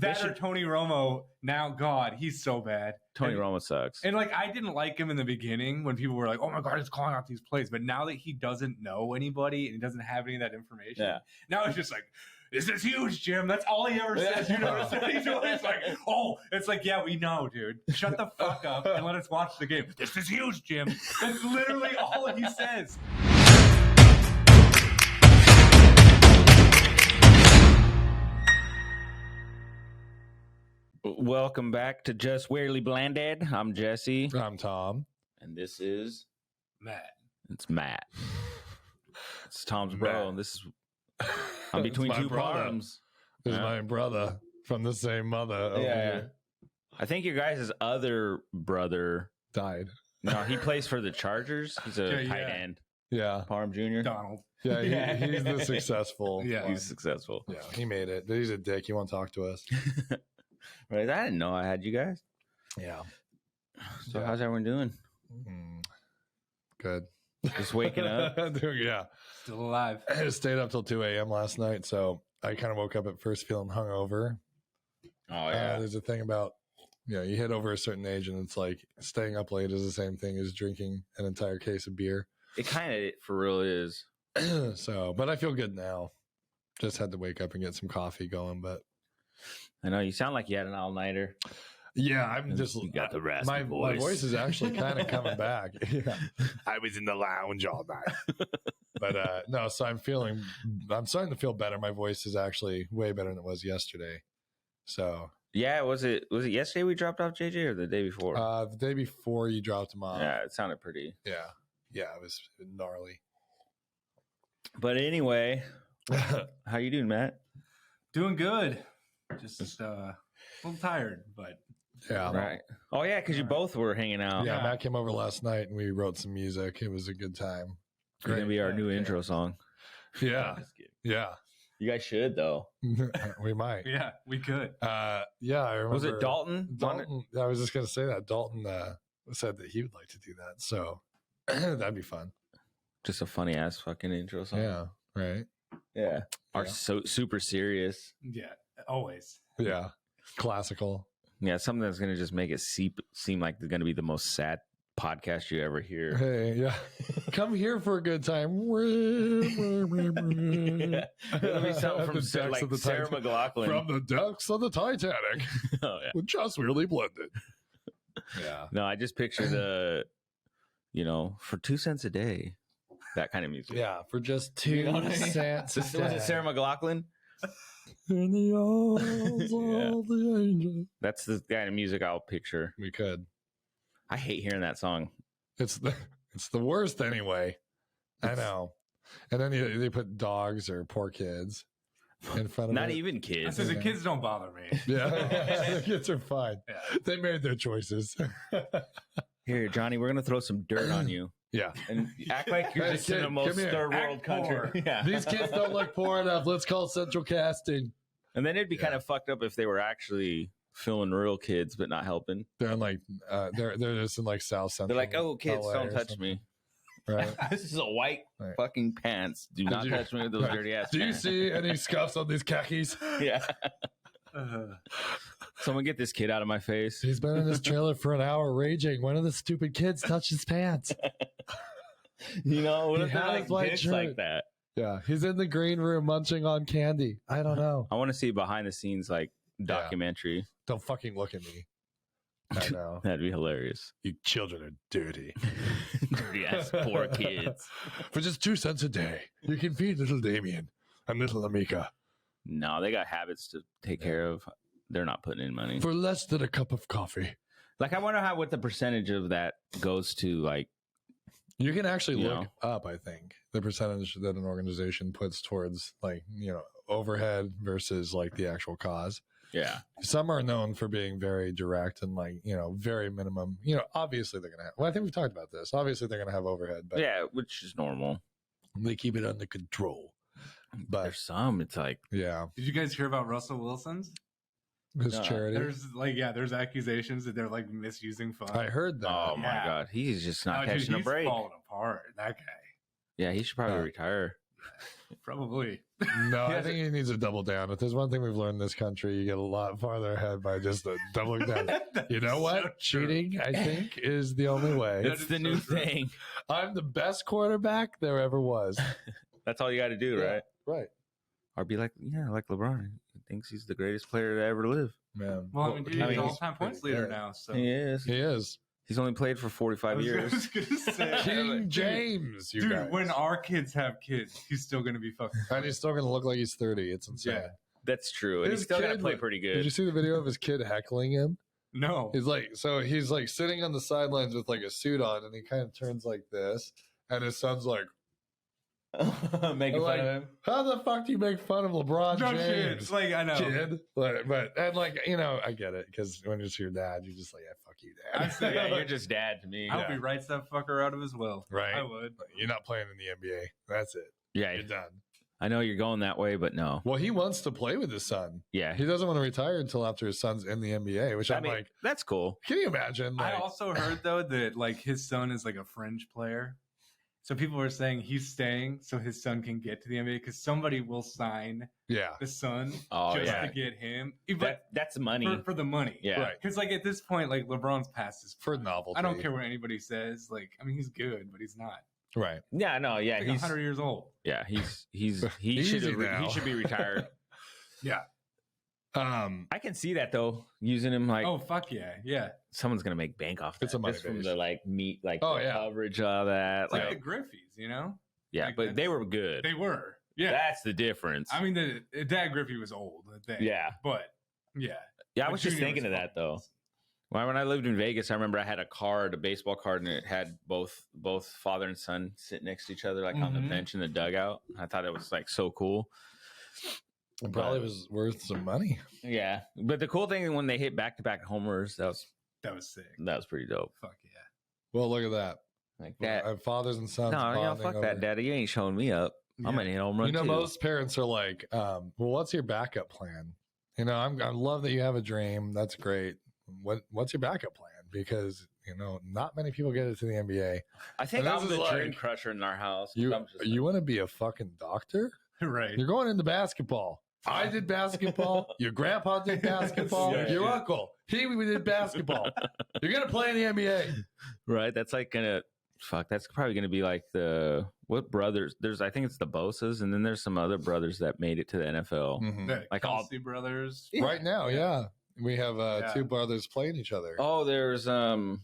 That or Tony Romo. Now, God, he's so bad. Tony Romo sucks. And like, I didn't like him in the beginning when people were like, "Oh my God, he's calling out these plays." But now that he doesn't know anybody and he doesn't have any of that information, now it's just like, "This is huge, Jim." That's all he ever says. You notice that he's always like, "Oh," it's like, "Yeah, we know, dude. Shut the fuck up and let us watch the game." This is huge, Jim. That's literally all he says. Welcome back to Just Weirdly Blanded. I'm Jesse. I'm Tom. And this is Matt. It's Matt. It's Tom's bro. And this is I'm between two palms. This is my brother from the same mother. Over here. I think your guys' other brother died. No, he plays for the Chargers. He's a tight end. Yeah. Parham Jr. Donald. Yeah, he's the successful. Yeah, he's successful. Yeah, he made it. He's a dick. He won't talk to us. Right, I didn't know I had you guys. Yeah. So how's everyone doing? Good. Just waking up? Yeah. Still alive. I stayed up till 2 a.m. last night, so I kind of woke up at first feeling hungover. Oh, yeah. There's a thing about, you hit over a certain age, and it's like staying up late is the same thing as drinking an entire case of beer. It kind of for real is. So, but I feel good now. Just had to wake up and get some coffee going, but I know you sound like you had an all-nighter. Yeah, I'm just you got the raspy voice. My voice is actually kind of coming back. Yeah. I was in the lounge all night, but no. So I'm starting to feel better. My voice is actually way better than it was yesterday. So yeah, was it yesterday we dropped off JJ or the day before? The day before you dropped him off. Yeah, it sounded pretty. Yeah, it was gnarly. But anyway, how you doing, Matt? Doing good. Just a little tired, but yeah, right. Oh yeah, because you both were hanging out. Yeah, Matt came over last night and we wrote some music. It was a good time. It's gonna be our new intro song. Yeah, yeah. You guys should though. We might. Yeah, we could. Yeah, I remember. Was it Dalton? Dalton. I was just gonna say that Dalton said that he would like to do that, so that'd be fun. Just a funny ass fucking intro song. Yeah. Right. Yeah. Are so super serious. Yeah. Always. Yeah. Classical. Yeah. Something that's going to just make it seem like they're going to be the most sad podcast you ever hear. Hey, yeah. Come here for a good time. It'll be something from Sarah McLachlan. From the decks of the Titanic. Oh, yeah. With Just Weirdly Blended. Yeah. No, I just picture for 2 cents a day. That kind of music. Yeah. For just 2 cents. Was it Sarah McLachlan? In the arms of the angel. That's the kind of music I'll picture. We could. I hate hearing that song. It's the worst anyway. I know. And then they put dogs or poor kids in front of Not even kids. I said the kids don't bother me. Yeah. The kids are fine. Yeah. They made their choices. Here, Johnny, we're gonna throw some dirt on you. Yeah. And act like you're just in the most third world country. Yeah. These kids don't look poor enough. Let's call central casting. And then it'd be kind of fucked up if they were actually filming real kids but not helping. They're in like they're just in like South Central. They're like, oh, kids, LA don't touch me. Right. This is a white fucking pants. Do not touch me with those dirty ass Do pants. you see any scuffs on these khakis? Yeah. Someone get this kid out of my face. He's been in this trailer for an hour raging. One of the stupid kids touched his pants. What if they're like dicks like that? Yeah, he's in the green room munching on candy. I don't know. I want to see behind the scenes like documentary. Don't fucking look at me. I know. That'd be hilarious. You children are dirty. Dirty ass poor kids. For just 2 cents a day, you can feed little Damien and little Amika. No, they got habits to take care of. They're not putting in money. For less than a cup of coffee. Like, I wonder what the percentage of that goes to, like... You can actually look up, I think, the percentage that an organization puts towards, like, overhead versus, like, the actual cause. Yeah. Some are known for being very direct and, like, very minimum. Obviously they're going to have... Well, I think we've talked about this. Obviously they're going to have overhead. But yeah, which is normal. They keep it under control. But there's some, it's like... Yeah. Did you guys hear about Russell Wilson's? His charity. There's accusations that they're like misusing funds. I heard that. Oh my God, he's just not catching a break. He's falling apart. That guy. Yeah, he should probably retire. Probably. No, I think he needs to double down. If there's one thing we've learned in this country, you get a lot farther ahead by just doubling down. You know what? So Cheating, I think, is the only way. It's the new thing. I'm the best quarterback there ever was. That's all you got to do, right? Right. Or be like LeBron. He thinks he's the greatest player to ever live. Man. Well, I mean, dude, he's he's all-time points leader now. So He is. He is. He's only played for 45 I years. was gonna say, King James, you dude, guys. when our kids have kids, he's still gonna be fucking. And he's still going to look like he's 30. It's insane. Yeah. That's true. And His he's still got to kid, play like, pretty Did good. you see the video of his kid heckling him? No. He's like sitting on the sidelines with like a suit on, and he kind of turns like this, and his son's like, Making like, fun of him. "How the fuck do you make fun of LeBron No James?" kids. Like, I know. Kid, but and like I get it because when it's your dad, you're just like, "Yeah, fuck you, I dad." say, Yeah, you're just dad to me. I hope he writes that fucker out of his will. Right. I would. You're not playing in the NBA. That's it. Yeah, You're done. I know you're going that way, but no. Well, he wants to play with his son. Yeah. He doesn't want to retire until after his son's in the NBA. Which I'm like, that's cool. can you imagine? I Like, also heard though that like his son is like a fringe player. So people were saying he's staying so his son can get to the NBA because somebody will sign yeah, the son Oh, just yeah. to get him. But That's money. for the money. Yeah. right. Because like at this point, like LeBron's past his For novelty. I don't care what anybody says. Like, I mean, he's good, but he's not. Right. Yeah, no, yeah. He's like 100 years old. Yeah, he Easy should now. he should be retired. Yeah. I can see that though, using him like Oh fuck yeah, yeah. someone's gonna make bank off that. It's a money just from base. the like meat, like Oh, the yeah. coverage of that. It's like Like, the Griffies, you know? yeah, like but they that's- were good. They were. Yeah. That's the difference. I mean, the Dad Griffey was old. Yeah. But yeah. Yeah, I But was just Junior thinking of was that though. When I lived in Vegas, I remember I had a card, a baseball card, and it had both father and son sitting next to each other, like on the Mhm. bench in the dugout. I thought it was like so cool. It probably was worth some money. Yeah, but the cool thing when they hit back-to-back homers, that was sick. pretty dope. Fuck yeah. Well, look at that. Like that. Fathers and sons. No, bonding fuck over- that, Daddy. You ain't showing me up. I'm Yeah. gonna hit home run You know, too. most parents are like, well, what's your backup plan? You know, I love that you have a dream. That's great. What's your backup plan? Because, not many people get it to the NBA. I think And I'm this the is dream like- crusher in our house. You I'm just want to be a fucking doctor? Right. You're going into basketball. I did basketball. Your grandpa did basketball. Yeah, Your yeah. uncle, we did basketball. You're going to play in the NBA. right. That's like that's probably gonna be like what brothers? I think it's the Bosas, and then there's some other brothers that made it to the NFL. The Like all- Kelsey brothers. Right now, yeah. We have Yeah. two brothers playing each other. Oh, there's the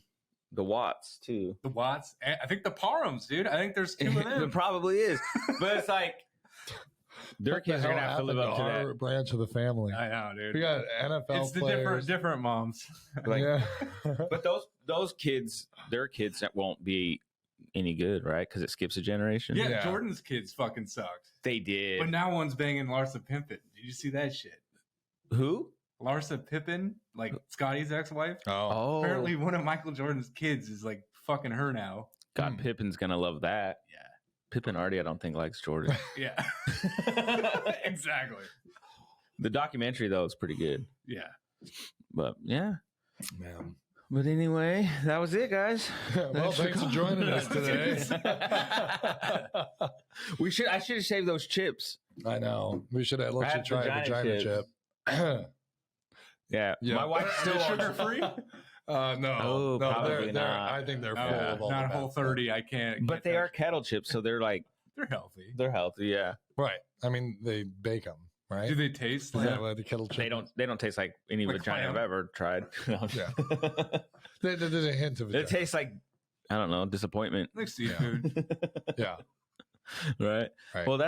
Watts too. The Watts. And I think the Parhams, dude. I think there's two of It them. probably is, but it's like their What the kids are hell gonna have to live happened up to our that. branch of the family. I know, dude. We got NFL It's the players. different moms. Like, yeah. but those kids, their kids that won't be any good, right? Because it skips a generation. Yeah, Yeah. Jordan's kids fucking sucked. They did. But now one's banging Larsa Pippen. Did you see that shit? Who? Larsa Pippen, like Scotty's ex-wife. Oh, Oh, Apparently, one of Michael Jordan's kids is like fucking her now. God, Pippen's gonna love that. Yeah. Pippen already, I don't think likes Jordan. Yeah. Exactly. The documentary though is pretty good. Yeah. But yeah. man. But anyway, that was it, guys. Well, thanks for joining us today. I should have saved those chips. I know. We should have let I you had try a vagina vagina chip. Yeah. Yeah. My wife's still sugar free. No, Oh, no, probably not. I think they're full Yeah, of all not the a bad whole stuff. 30. I can't. But they are kettle chips, so they're like They're healthy. they're healthy. Yeah. Right. I mean, they bake them, right? Do they taste Is like? that what the kettle chip? They don't taste like any Like vagina clam? I've ever tried. Yeah. There's a hint of It it. tastes like I don't know, disappointment. Like seafood? Yeah. Right. Right. Well,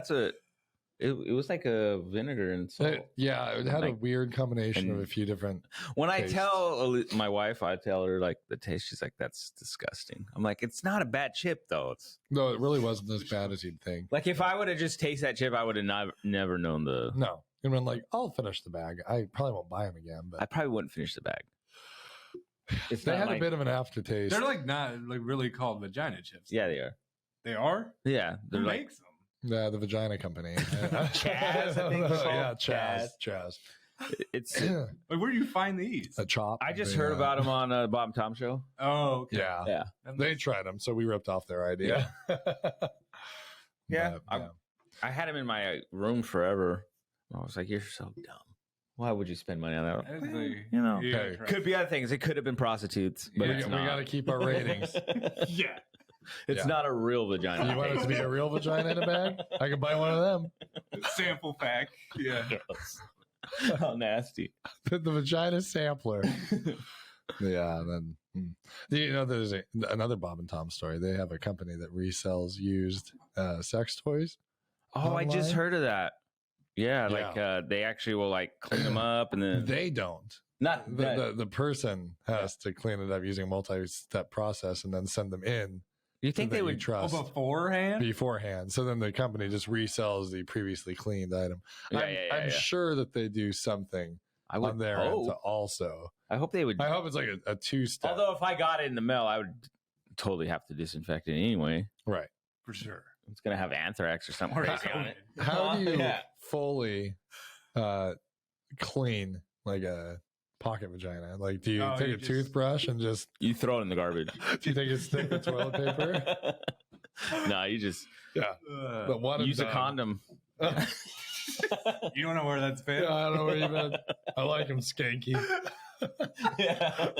it was like a vinegar and salt. It had a Like- weird combination of and- a few different. When I taste. tell my wife, I tell her like the taste. She's like, "That's disgusting." I'm like, "It's not a bad chip though. It's No, it really wasn't as bad as you'd think. like if I would have just tasted that chip, I would have never known the. No, I mean, like, I'll finish the bag. I probably won't buy them again, but I probably wouldn't finish the bag. It's they not had like- a bit of an aftertaste. They're like not like really called vagina chips. Yeah, they are. They are. Yeah, Who they're like makes them? The vagina company. Chaz, I think they're Yeah, called. Chaz. it's. Like, where do you find these? A chop. I just Yeah. heard about them on Bob and Tom show. Oh, okay. Yeah. Yeah, That They makes- tried them, so we ripped off their idea. Yeah, But, I had them in my room forever. I was like, you're so dumb. Why would you spend money on that? You know, Hey, could be other things. It could have been prostitutes, but we got to keep our ratings. Yeah. It's not a real vagina. You want it to be a real vagina in a bag? I can buy one of them. Sample pack. Yeah. How nasty. The vagina sampler. Yeah. Then, you know, there's another Bob and Tom story. They have a company that resells used sex toys. Oh, online. I just heard of that. Yeah, like they actually will like clean them up and then They don't. not The person has to clean it up using a multi-step process and then send them in. You think they would trust beforehand? So then the company just resells the previously cleaned item. I'm sure that they do something on their end to also. I hope they would. I hope it's like a two-step. Although if I got it in the mail, I would totally have to disinfect it anyway. Right. For sure. It's gonna have anthrax or something crazy on it. How do you fully clean like a pocket vagina? Like, do you take a toothbrush and just you throw it in the garbage? Do you think it's stick with toilet paper? No, you just But one use a condom. You don't know where that's been? Yeah, I don't know where you've been. I like him skanky. Yeah.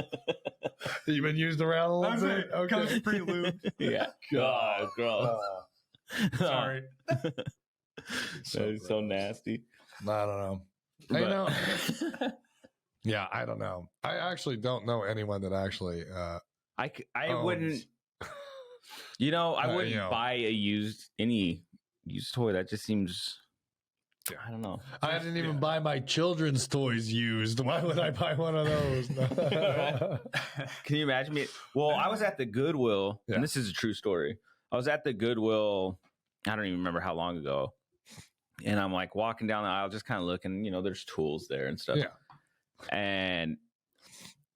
You've been used around a little bit? Okay. Comes pre-lubed. Yeah. God, gross. Sorry. That is so nasty. I don't know. Yeah, I don't know. I actually don't know anyone that actually. I wouldn't. You know, I wouldn't buy any used toy. That just seems. I don't know. I didn't even buy my children's toys used. Why would I buy one of those? Can you imagine me? Well, I was at the Goodwill, and this is a true story. I was at the Goodwill, I don't even remember how long ago. And I'm like walking down the aisle, just kind of looking, you know, there's tools there and stuff. Yeah. And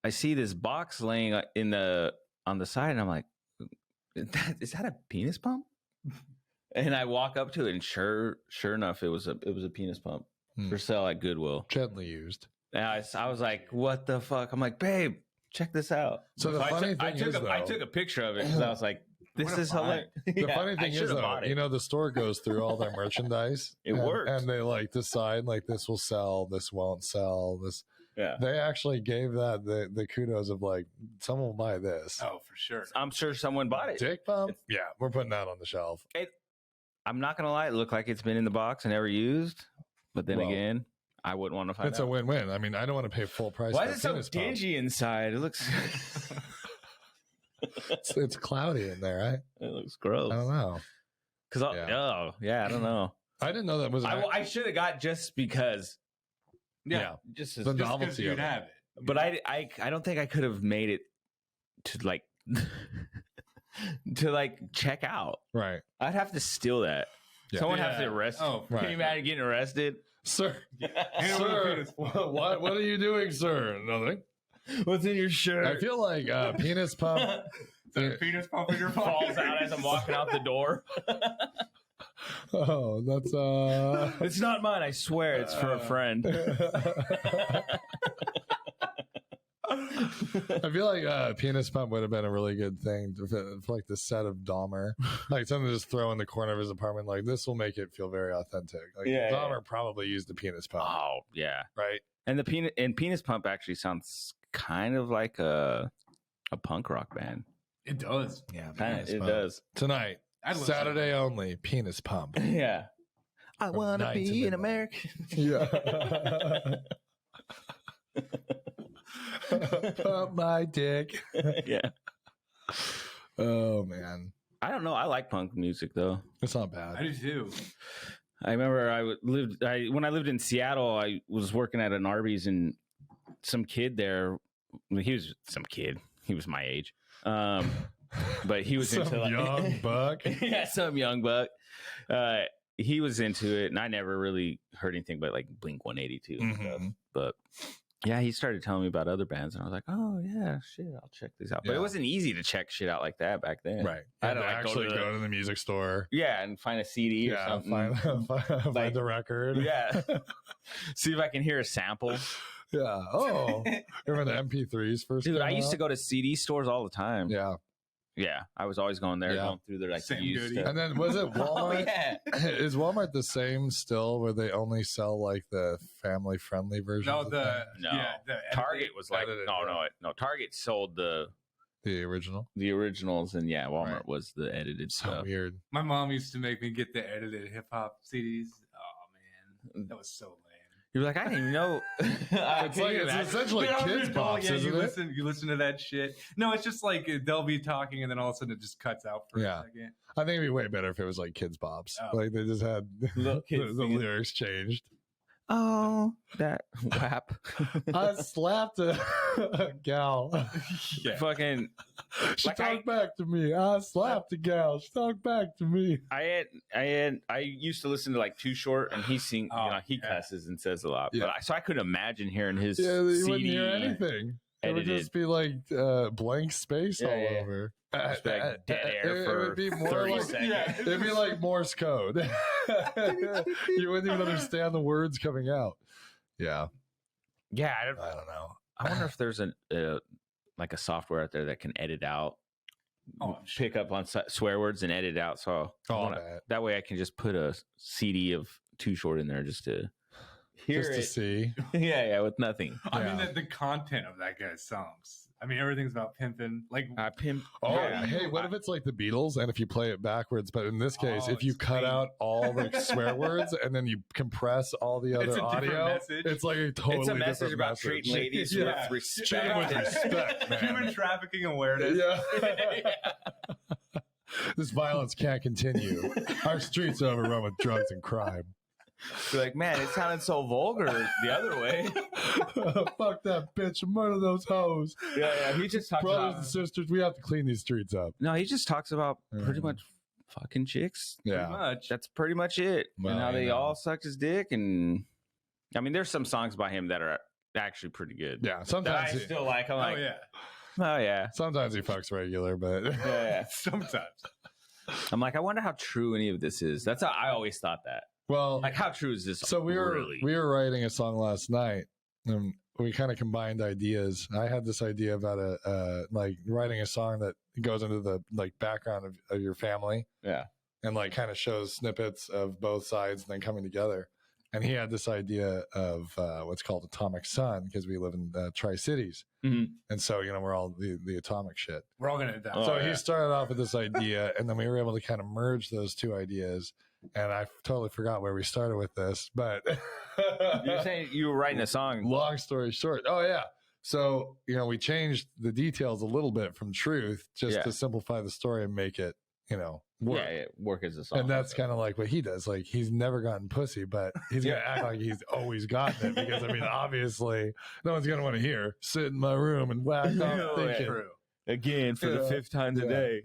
I see this box laying on the side, and I'm like, is that a penis pump? And I walk up to it, and sure enough, it was a penis pump for sale at Goodwill. Gently used. And I was like, what the fuck? I'm like, babe, check this out. So the funny thing is, I took a picture of it because I was like, this is hilarious. The funny thing is, though, you know, the store goes through all their merchandise. It works. And they like decide like this will sell, this won't sell, this. Yeah. They actually gave that the kudos of like, someone will buy this. Oh, for sure. I'm sure someone bought it. Dick pump? Yeah, we're putting that on the shelf. I'm not going to lie. It looked like it's been in the box and never used. But then again, I wouldn't want to find out. It's a win-win. I mean, I don't want to pay full price. Why is it so dingy inside? It looks... it's cloudy in there, right? It looks gross. I don't know. I don't know. I didn't know that was... I should have got just because... Yeah. Just the novelty you'd of it. have it. But I don't think I could have made it to like... to like check out. Right. I'd have to steal that. Yeah. Someone has to arrest. Oh, right. Can you imagine getting arrested? Sir, sir, what are you doing, sir? Nothing. What's in your shirt? I feel like penis pump. Penis pump in your pocket. Falls out as I'm walking out the door. Oh, that's It's not mine. I swear, it's for a friend. I feel like penis pump would have been a really good thing for like the set of Dahmer, like something to just throw in the corner of his apartment. Like this will make it feel very authentic. Like Dahmer probably used the penis pump. Oh yeah, right. And the penis pump actually sounds kind of like a punk rock band. It does. Yeah, it does. Tonight, Saturday only. Penis pump. Yeah. I want to be an American. Yeah. Pump my dick. Yeah. Oh man. I don't know. I like punk music though. It's not bad. I do too. I remember when I lived in Seattle, I was working at an Arby's, and some kid there, he was some kid. He was my age. But he was into like young buck. Yeah, some young buck. He was into it, and I never really heard anything but like Blink 182 and stuff. But yeah, he started telling me about other bands, and I was like, "Oh yeah, shit, I'll check these out." But it wasn't easy to check shit out like that back then, right? I had to to like actually go to the music store, and find a CD or something, find the record, see if I can hear a sample. Yeah. Oh, remember the MP3s first? Dude, I used to go to CD stores all the time. Yeah. Yeah, I was always going there, going through their like Same used goodie. stuff. And then was it Walmart? Is Walmart the same still, where they only sell like the family friendly version? No, of Target was like no. Target sold the original, the originals, and Walmart was the edited so stuff. weird. My mom used to make me get the edited hip hop CDs. Oh man, that was so lame. You're like, I didn't even know. It's essentially kids pops, isn't it? You listen to that shit. No, it's just like they'll be talking and then all of a sudden it just cuts out for a second. I think it'd be way better if it was like kids pops. Oh. Like they just had the lyrics changed. Oh, that WAP. I slapped a gal. Fucking. She Like talked back to me. I slapped a gal. She talked back to me. I used to listen to like Too Short, and he he cusses and says a lot. But I couldn't imagine hearing his you CD wouldn't hear anything. It would just be like blank space all over. Just like dead air for it would be more 30 like, seconds. It'd be like Morse code. You wouldn't even understand the words coming out. Yeah. Yeah, I don't know. I wonder if there's like a software out there that can edit out, pick up on swear words and edit out. So that way I can just put a CD of Too Short in there just to hear to see. Yeah, with nothing. I mean, the content of that guy's songs. I mean, everything's about pimping. Like, pimp. Oh, hey, what if it's like the Beatles and if you play it backwards? But in this case, if you cut out all the swear words and then you compress all the other audio, it's like a totally different message about treating ladies with respect. With respect, man. Human trafficking awareness. Yeah. This violence can't continue. Our streets are overrun with drugs and crime. You're like, man, it sounded so vulgar the other way. Fuck that bitch. Murder those hoes. Yeah. He just talks brothers and sisters. We have to clean these streets up. No, he just talks about pretty much fucking chicks. Yeah, pretty much. That's pretty much it. Well, and how they all sucked his dick. And I mean, there's some songs by him that are actually pretty good. Yeah, sometimes I still like. I'm like, oh yeah. Sometimes he fucks regular, but sometimes. I'm like, I wonder how true any of this is. That's how I always thought that. Well, like, how true is this? So we were writing a song last night, and we kind of combined ideas. I had this idea about like writing a song that goes into the like background of your family, and like kind of shows snippets of both sides and then coming together. And he had this idea of what's called Atomic Sun because we live in Tri-Cities, and so we're all the atomic shit. We're all gonna die. So he started off with this idea, and then we were able to kind of merge those two ideas. And I totally forgot where we started with this, but you're saying you were writing a song. Long story short. Oh yeah. So, we changed the details a little bit from truth just to simplify the story and make it, work. Yeah, work as a song. And that's kind of like what he does. Like he's never gotten pussy, but he's going to act like he's always gotten it because I mean, obviously no one's going to want to hear sit in my room and whack off thinking. Again for the 5th time today.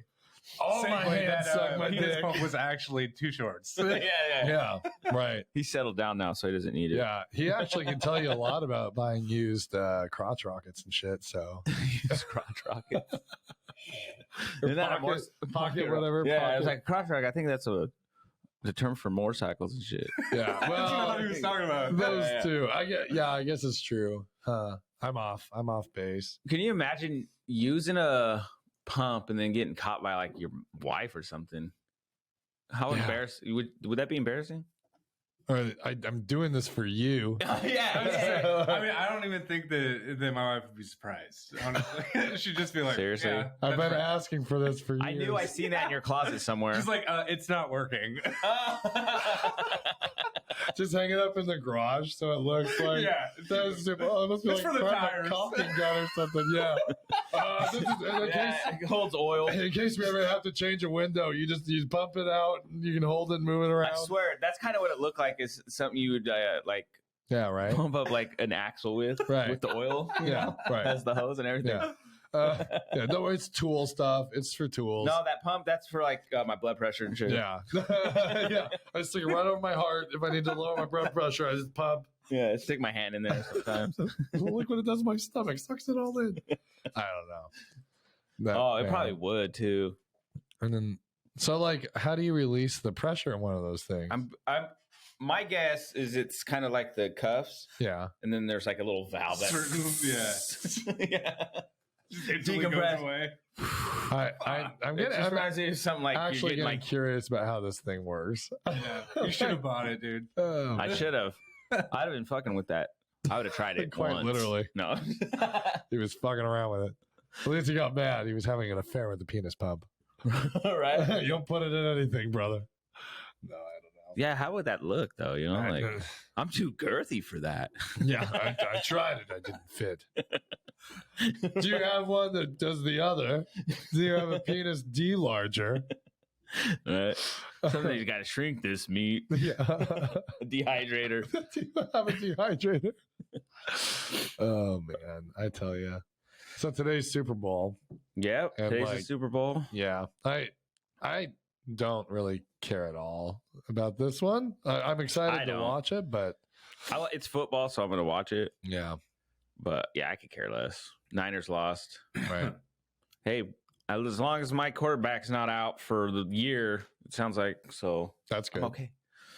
Oh, my hands suck my dick. Pump was actually Too Shorts. Yeah, right. He's settled down now, so he doesn't need it. Yeah, he actually can tell you a lot about buying used crotch rockets and shit. So used crotch rockets. Isn't that pocket whatever? Yeah, pocket. it was like crotch rocket. I think that's the term for motorcycles and shit. Yeah, well, that's what he was talking about. Those two. I guess it's true. I'm off base. Can you imagine using a pump and then getting caught by like your wife or something? How embarrassing would that be? Embarrassing? I'm doing this for you. I mean, I don't even think that my wife would be surprised. Honestly, she'd just be like, seriously, I've been asking for this for years. I knew I seen that in your closet somewhere. She's like, it's not working. Just hang it up in the garage so it looks like it must be it's like for the tires. Coffee gun or something. Yeah. It holds oil. In case we ever have to change a window, you pump it out and you can hold it and move it around. I swear, that's kind of what it looked like. Is something you would like. Yeah, right. Pump up like an axle with the oil. Yeah, right. Has the hose and everything. Yeah. Don't worry, it's tool stuff. It's for tools. No, that pump, that's for like my blood pressure and shit. Yeah. Yeah. I stick it right over my heart. If I need to lower my blood pressure, I just pump. Yeah, I stick my hand in there sometimes. Look what it does to my stomach. Sucks it all in. I don't know. It probably would too. And then, so like, how do you release the pressure in one of those things? My guess is it's kind of like the cuffs. Yeah. And then there's like a little valve. Yeah. Just instantly Decompress. goes away. I'm It getting just reminds me of something like actually you're getting curious about how this thing works. Yeah, you should have bought it, dude. Oh, I should have. I'd have been fucking with that. I would have tried it Quite once. literally. No. He was fucking around with it. At least he got mad. He was having an affair with the penis pump. Right? You don't put it in anything, brother. No, I don't know. Yeah, how would that look though? You know, like I'm too girthy for that. Yeah, I tried it. I didn't fit. Do you have one that does the other? Do you have a penis D-larger? Right? Somebody's got to shrink this meat. Yeah. A dehydrator. Do you have a dehydrator? Oh, man. I tell you. So today's Super Bowl. Yep. And, Today's like, the Super Bowl. Yeah. I don't really care at all about this one. I'm excited to watch it, but It's football, so I'm going to watch it. yeah. But yeah, I could care less. Niners lost. Right. Hey, as long as my quarterback's not out for the year, it sounds like, so That's good. I'm okay.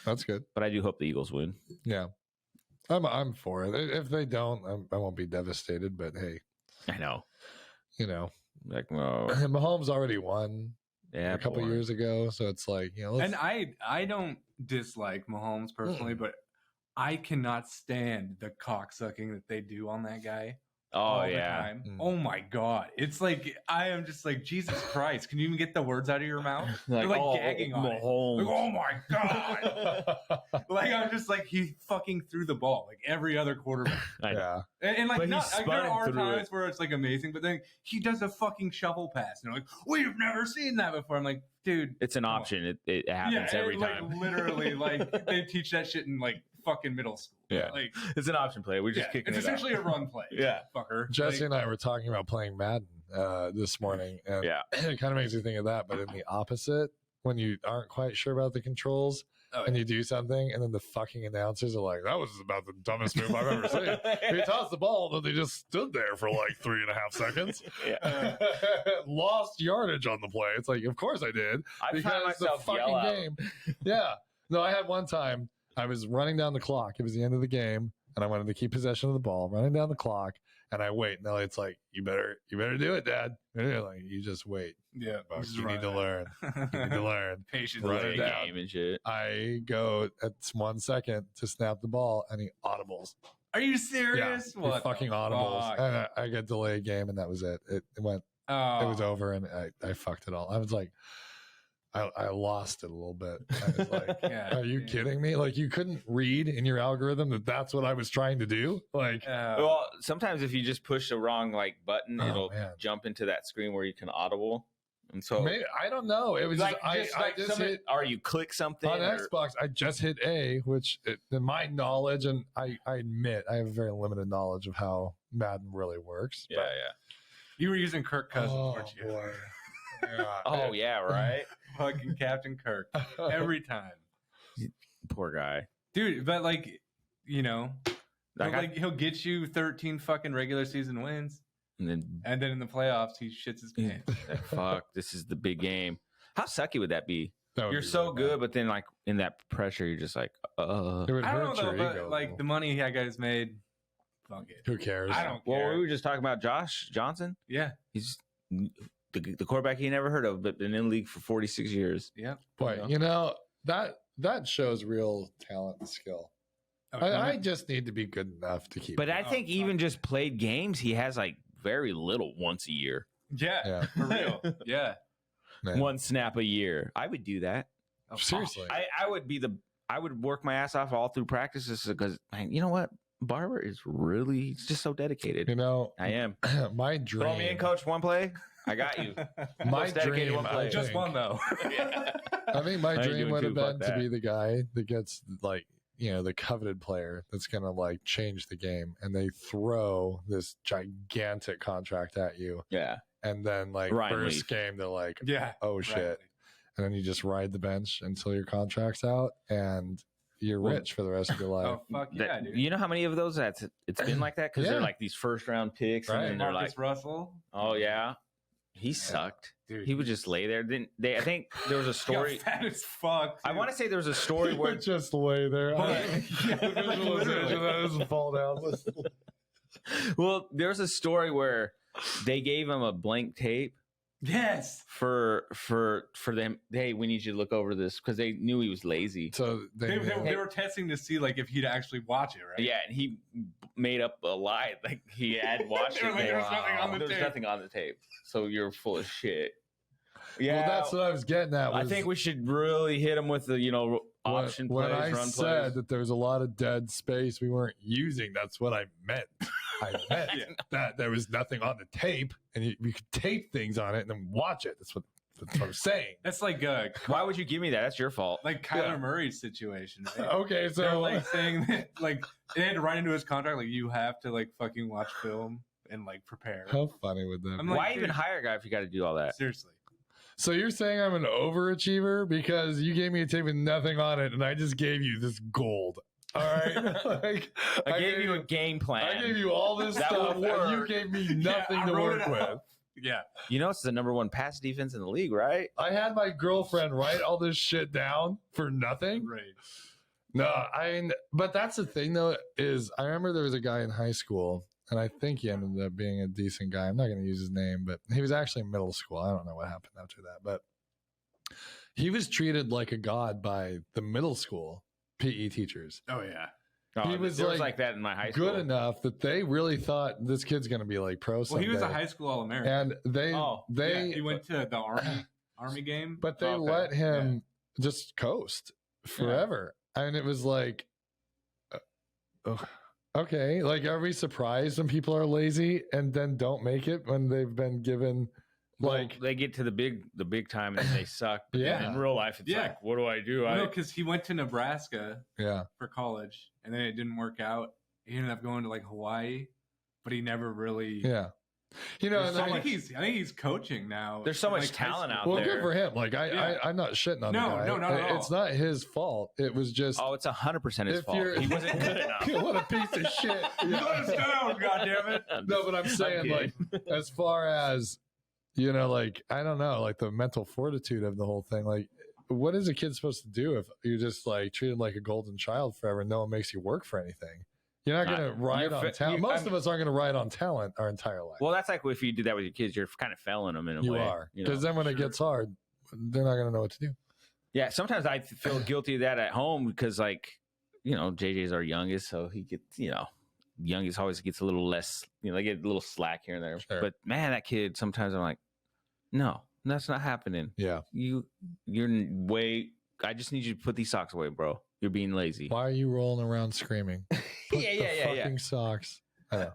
That's good. But I do hope the Eagles win. Yeah. I'm for it. If they don't, I won't be devastated, but hey, I know. you know, Like, well, Mahomes already won yeah, a couple years ago, so it's like, you know, And I don't dislike Mahomes personally, but I cannot stand the cocksucking that they do on that guy. Oh all the yeah. time. Mm. Oh my god. It's like I am just like, Jesus Christ, can you even get the words out of your mouth? You're like gagging on it. Mahomes. Like, oh my god. Like I'm just like he fucking threw the ball like every other quarterback. I know. yeah. And like But he not like, there spun are through times it. where it's like amazing, but then he does a fucking shovel pass. And I'm like, we've never seen that before. I'm like, dude. It's an option. It happens every time. Like literally, like they teach that shit in like fucking middle school. Yeah. Like It's an option play. We're just kicking it's it essentially out. a run play. Yeah. Fucker. Jesse Like, and I were talking about playing Madden this morning, and Yeah. it kind of makes you think of that, but in the opposite, when you aren't quite sure about the controls and you do something, and then the fucking announcers are like, that was about the dumbest move I've ever seen. He tossed the ball, and they just stood there for like 3.5 seconds. Yeah. Lost yardage on the play. It's like, of course I did. I find myself yell out. Yeah. No, I had one time I was running down the clock. It was the end of the game, and I wanted to keep possession of the ball, running down the clock, and I wait. And Elliot's like, you better do it, Dad. And you're like, you just wait. yeah. Buck. just You run need to it. learn. You need to learn. Patience. Run Play it a down. game and shit. I go at 1 second to snap the ball, and he audibles. Are you serious? He What? fucking the audibles. fuck? And I got delayed game, and that was it. It went. Oh. It was over, and I fucked it all. I was like, I lost it a little bit. I was like, Yeah, are you dude. kidding me? Like, you couldn't read in your algorithm that that's what I was trying to do? Like, Well, sometimes if you just push the wrong button, Oh, it'll man. jump into that screen where you can audible. And so maybe, I don't know. It was like, I just hit or you click something on or- Xbox. I just hit A, which in my knowledge, and I admit I have very limited knowledge of how Madden really works. Yeah, but- yeah. You were using Kirk Cousins, Oh, weren't you? boy. Yeah. Oh yeah, right. Fucking Captain Kirk every time, Poor guy. dude. But like, you know, Like, he'll get you 13 fucking regular season wins, and then and then in the playoffs he shits his pants. like, fuck, this is the big game. How sucky would that be? That would You're be so really good, bad. but then like in that pressure, you're just like, It would I hurt don't know, your though, ego. but like though. the money that guy's made, fuck it. Who cares? I don't Well, care. we were just talking about Josh Johnson. Yeah, He's the quarterback he never heard of, but been in the league for 46 years. yeah. Boy, you know that shows real talent and skill. I just need to be good enough to keep. But I Oh, think even just played games, he has like very little once a year. yeah, Yeah. for real. Yeah. Man. One snap a year. I would do that. Oh, Seriously. I would work my ass off all through practices because, man, you know what? Barber is really he's just so dedicated. You know, I am. my dream. Throw me in, coach. One play. I got you. My Most dedicated dream. one player. Just think- one though. I think my I ain't dream doing would have two, fuck been to that. be the guy that gets like, you know, the coveted player that's going to like change the game, and they throw this gigantic contract at you, Yeah. and then like Ryan first Leaf. game they're like, Yeah. oh shit, Right. and then you just ride the bench until your contract's out, and you're Well, rich for the rest of your life. Oh fuck yeah, That- dude. you know how many of those it's been like that? Because Yeah. they're like these first round picks, Right. and then they're like, Marcus Russell, oh yeah, he sucked. dude. He would just lay there. Then I think there was a story story. fat as fuck. I want to say there was a story He where would just lay there. But- The visualization literally. that doesn't fall down. well, there's a story where they gave him a blank tape. Yes. For them, hey, we need you to look over this because they knew he was lazy. So they were testing to see like if he'd actually watch it, right? Yeah, and he made up a lie like he had watched it. Like, there was nothing on the tape. So you're full of shit. Yeah, well, that's what I was getting at. I think we should really hit him with the option when plays, I run said plays. that there was a lot of dead space we weren't using. That's what I meant. I meant that there was nothing on the tape, and we could tape things on it and then watch it. That's what I'm saying. That's like why would you give me that? That's your fault. Like Kyler Murray's situation. Right? Okay, so they're like saying that like they had to write into his contract like you have to like fucking watch film and like prepare. How funny would that be? Why even hire a guy if you got to do all that? Seriously. So you're saying I'm an overachiever because you gave me a tape with nothing on it, and I just gave you this gold. All right, like I gave you a game plan. I gave you all this stuff, and you gave me nothing to work with. Yeah, it's the number 1 pass defense in the league, right? I had my girlfriend write all this shit down for nothing. right. No, but that's the thing though, is I remember there was a guy in high school, and I think he ended up being a decent guy. I'm not going to use his name, but he was actually in middle school. I don't know what happened after that, but he was treated like a god by the middle school PE teachers. Oh yeah. He was like that in my high school. Good enough that they really thought this kid's going to be like pro someday. Well, he was a high school All-American. And they he went to the army game. But they let him just coast forever. Yeah. And it was like, okay, like are we surprised when people are lazy and then don't make it when they've been given like they get to the big time and they suck. Yeah. And in real life, it's like, what do I do? No, because he went to Nebraska for college and then it didn't work out. He ended up going to like Hawaii, but he never really. Yeah. You know, I think he's coaching now. There's so much talent out there. Well, good for him. Like I'm not shitting on the guy. No, not at all. It's not his fault. It was just. Oh, it's 100% his fault. He wasn't good enough. What a piece of shit. Let us down, goddammit. No, but I'm saying like as far as like I don't know, like the mental fortitude of the whole thing. Like, what is a kid supposed to do if you're just like treated like a golden child forever and no one makes you work for anything? You're not going to ride on talent. Most of us aren't going to ride on talent our entire life. Well, that's like if you do that with your kids, you're kind of failing them in a way. You are. Because then when it gets hard, they're not going to know what to do. Yeah, sometimes I feel guilty of that at home because, like, JJ's our youngest, so he gets, youngest always gets a little less, they get a little slack here and there. Sure. But, man, that kid, sometimes I'm like, no, that's not happening. Yeah. You're way, I just need you to put these socks away, bro. You're being lazy. Why are you rolling around screaming? Put the fucking socks. I'm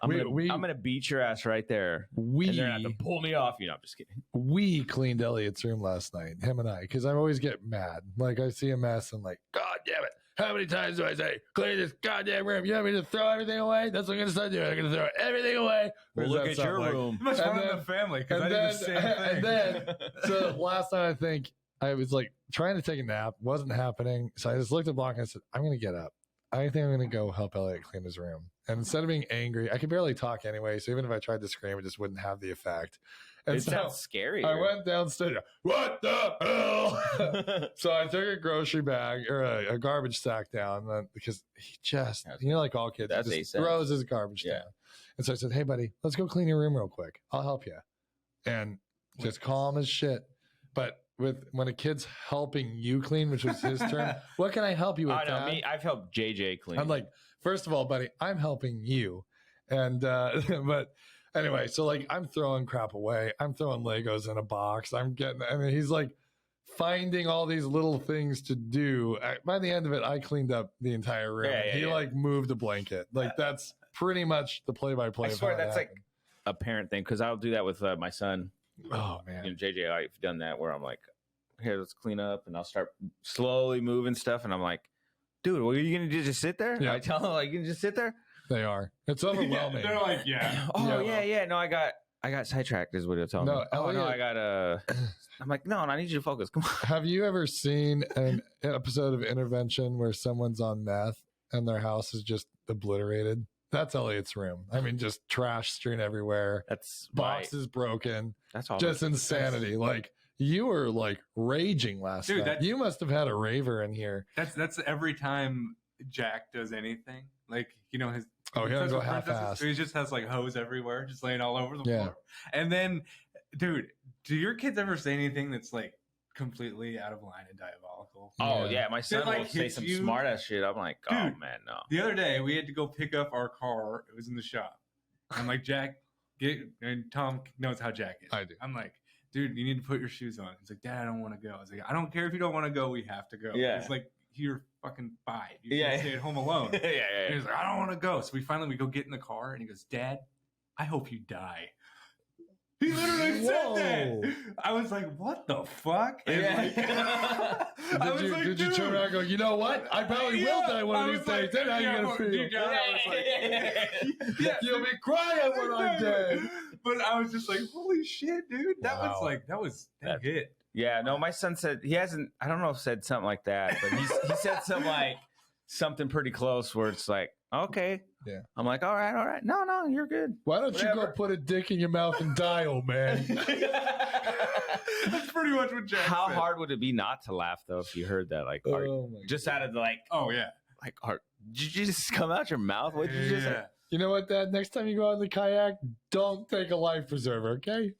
gonna beat your ass right there. And they're gonna have to pull me off. I'm just kidding. We cleaned Elliot's room last night, him and I, because I always get mad. Like I see a mess and like, God damn it! How many times do I say clean this goddamn room? You want me to throw everything away? That's what I'm gonna start doing. I'm gonna throw everything away. Well, look at your room. You must run in the family because I did the same thing. And then, so last night I think I was like trying to take a nap, wasn't happening. So I just looked at Blanca and I said, I'm going to get up. I think I'm going to go help Elliot clean his room. And instead of being angry, I could barely talk anyway. So even if I tried to scream, it just wouldn't have the effect. And it sounds scary. I went downstairs. What the hell? So I took a grocery bag or a garbage sack down because he just, like all kids, he just throws his garbage down. And so I said, hey, buddy, let's go clean your room real quick. I'll help you. And just calm as shit. But when a kid's helping you clean, which was his turn, what can I help you with? I've helped JJ clean. I'm like, first of all, buddy, I'm helping you. And, but anyway, so like I'm throwing crap away. I'm throwing Legos in a box. He's like finding all these little things to do. By the end of it, I cleaned up the entire room. He like moved a blanket. Like that's pretty much the play-by-play. I swear that's like a parent thing. Cause I'll do that with my son. Oh man. JJ, I've done that where I'm like, here, let's clean up, and I'll start slowly moving stuff, and I'm like, dude, what are you gonna do? Just sit there? Yeah. I tell them, like, you can just sit there. They are. It's overwhelming. They're like, No, I got sidetracked. Is what you're telling me. I got I'm like, no, I need you to focus. Come on. Have you ever seen an episode of Intervention where someone's on meth and their house is just obliterated? That's Elliot's room. I mean, just trash strewn everywhere. That's boxes broken. That's all. Just insanity. Like. You were like raging last night. You must have had a raver in here. That's every time Jack does anything. Like, you know, his he doesn't go half-assed. So he just has like hose everywhere, just laying all over the Yeah. floor. And then, dude, do your kids ever say anything that's like completely out of line and diabolical? Oh yeah, my son like, will say hits some you? smart ass shit. I'm like, oh Dude. man, no. The other day, we had to go pick up our car. It was in the shop. I'm like, Jack, and Tom knows how Jack is. I do. I'm like, dude, you need to put your shoes on. He's like, Dad, I don't want to go. I was like, I don't care if you don't want to go. We have to go. Yeah. He's like, you're fucking 5. You can't stay at home alone. Yeah. And he's like, I don't want to go. So we go get in the car, and he goes, Dad, I hope you die. He literally said that. I was like, what the fuck? And Did you turn around and go, you know what? I probably will die one of these days. Then how you going to feel? You'll be crying when I'm dead. But I was just like, holy shit, dude. That hit. Yeah, no, my son said he hasn't. I don't know if said something like that, but he said something pretty close where it's like, okay. Yeah. I'm like, all right. No, you're good. Why don't you go put a dick in your mouth and die, old man? That's pretty much what Jack How said. hard would it be not to laugh though if you heard that? Like, just out of the oh yeah, like, did you just come out your mouth? What did you just say? You know what, Dad? Next time you go out in the kayak, don't take a life preserver, okay?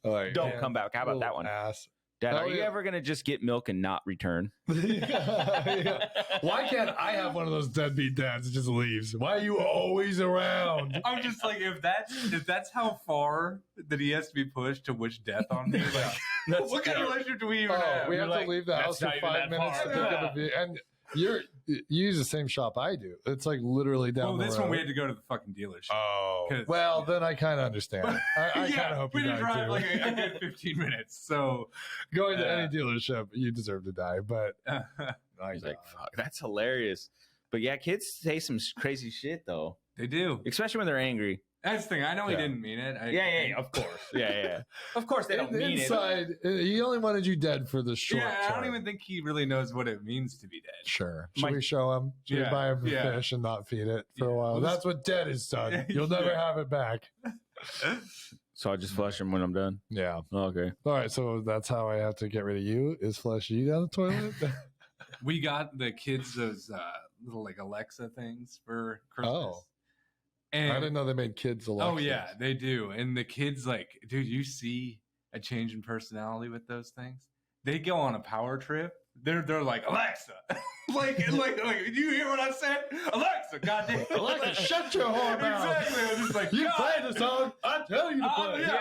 All right, don't come back. How about that one? Ass. Dad, are you ever gonna just get milk and not return? Yeah. Why can't I have one of those deadbeat dads that just leaves? Why are you always around? I'm just like, if that's how far that he has to be pushed to wish death on me, like, what kind of relationship do we even have? We have to leave the house for 5 minutes to pick up a vehicle. And you use the same shop I do. It's like literally down the road. Well, this one we had to go to the fucking dealership. Oh. Well, then I kind of understand. I kind of hope you die, drive too. like a good 15 minutes. So going to any dealership, you deserve to die. But he's like, fuck, that's hilarious. But yeah, kids say some crazy shit, though. They do. Especially when they're angry. That's the thing. I know he didn't mean it. Yeah, of course. Yeah. Of course they don't mean inside, it. He only wanted you dead for the short term. I don't even think he really knows what it means to be dead. Sure. Should we show him? Should we buy him a fish and not feed it for a while? Well, that's what dead is, son. You'll never have it back. So I just flush him when I'm done? Yeah. Okay. All right, so that's how I have to get rid of you, is flush you down the toilet? We got the kids those little like Alexa things for Christmas. Oh. And, I didn't know they made kids Alexas. Oh, yeah, they do. And the kids, like, dude, you see a change in personality with those things. They go on a power trip. They're like, Alexa. like, you hear what I said? Alexa, goddamn. Alexa, shut your whore mouth. Exactly. I'm just like, you play the song. I tell you to play. Yeah,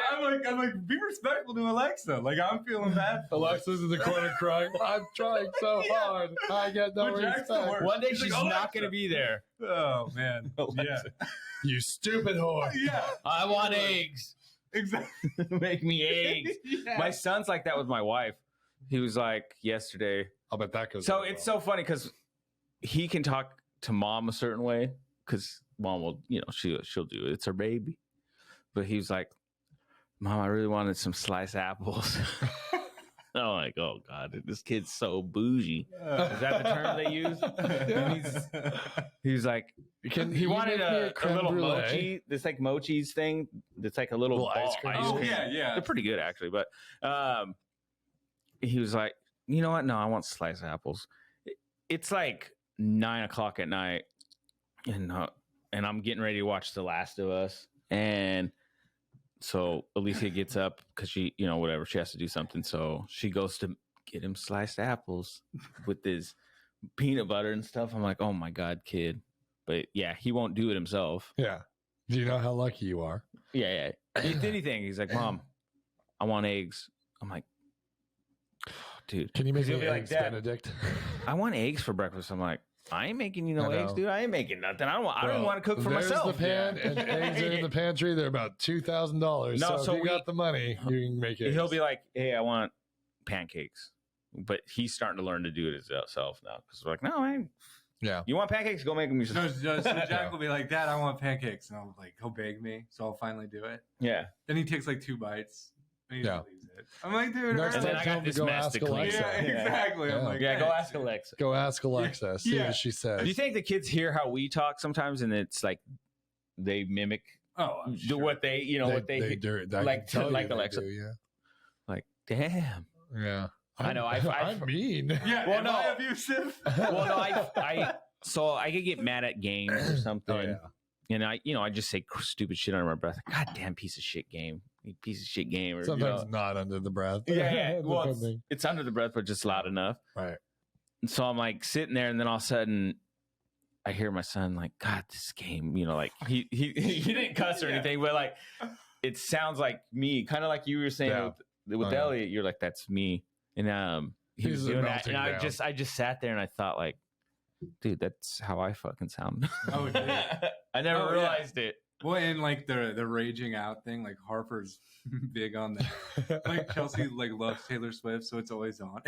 I'm like, be respectful to Alexa. Like, I'm feeling bad. Alexa's in the corner crying. I'm trying so hard. I get no respect. One day she's not going to be there. Oh, man. Yeah. You stupid whore. Yeah. I want eggs. Exactly. Make me eggs. Yeah. My son's like that with my wife. He was like yesterday. I'll bet that goes. So it's so funny because he can talk to mom a certain way because mom will, she'll do it. It's her baby. But he was like, Mom, I really wanted some sliced apples. I'm like, oh God, this kid's so bougie. Is that the term they use? He's like, he wanted a little mochi. This like mochi's thing. That's like a little ice cream. Oh yeah. They're pretty good actually, but he was like, you know what? No, I want sliced apples. It's like 9:00 at night, and I'm getting ready to watch The Last of Us, and so Alicia gets up because she, whatever, she has to do something. So she goes to get him sliced apples with his peanut butter and stuff. I'm like, oh my God, kid. But yeah, he won't do it himself. Yeah. Do you know how lucky you are? Yeah. He did anything. He's like, Mom, I want eggs. I'm like, dude. Can you make me eggs Benedict? I want eggs for breakfast. I'm like, I ain't making you eggs, dude. I ain't making nothing. I don't want to cook for myself. The pan and eggs are in the pantry. They're about $2,000. No, so if you got the money, you can make it. He'll be like, hey, I want pancakes. But he's starting to learn to do it himself now. Because we're like, no, I ain't. Yeah. You want pancakes? Go make them yourself. So Jack will be like, Dad, I want pancakes. And he'll beg me. So I'll finally do it. Yeah. Then he takes like 2 bites. And he yeah. leaves it. I'm like, dude. Next time I got this mess to clean. Yeah, exactly. Yeah. I'm like, go ask Alexa. Go ask Alexa. See what she says. Do you think the kids hear how we talk sometimes, and it's like they mimic? Sure. What they, what they do. Like Alexa. Do, yeah. Like, damn. Yeah. I know. I mean. Yeah. Well, no. I abusive? Well, no. So I could get mad at games or something. Oh, yeah. And I just say stupid shit under my breath. God damn piece of shit game. Piece of shit game. Or, Sometimes not under the breath. Yeah. Well, it's under the breath, but just loud enough. Right. And so I'm like sitting there, and then all of a sudden I hear my son like, God, this game, like he didn't cuss or anything, but like it sounds like me, kind of like you were saying with Elliot. You're like, that's me. And he was doing that. And I just sat there and I thought like, dude, that's how I fucking sound. Oh, dude. I never realized it. Well, and like the raging out thing, like Harper's big on that. Like Chelsea like loves Taylor Swift, so it's always on.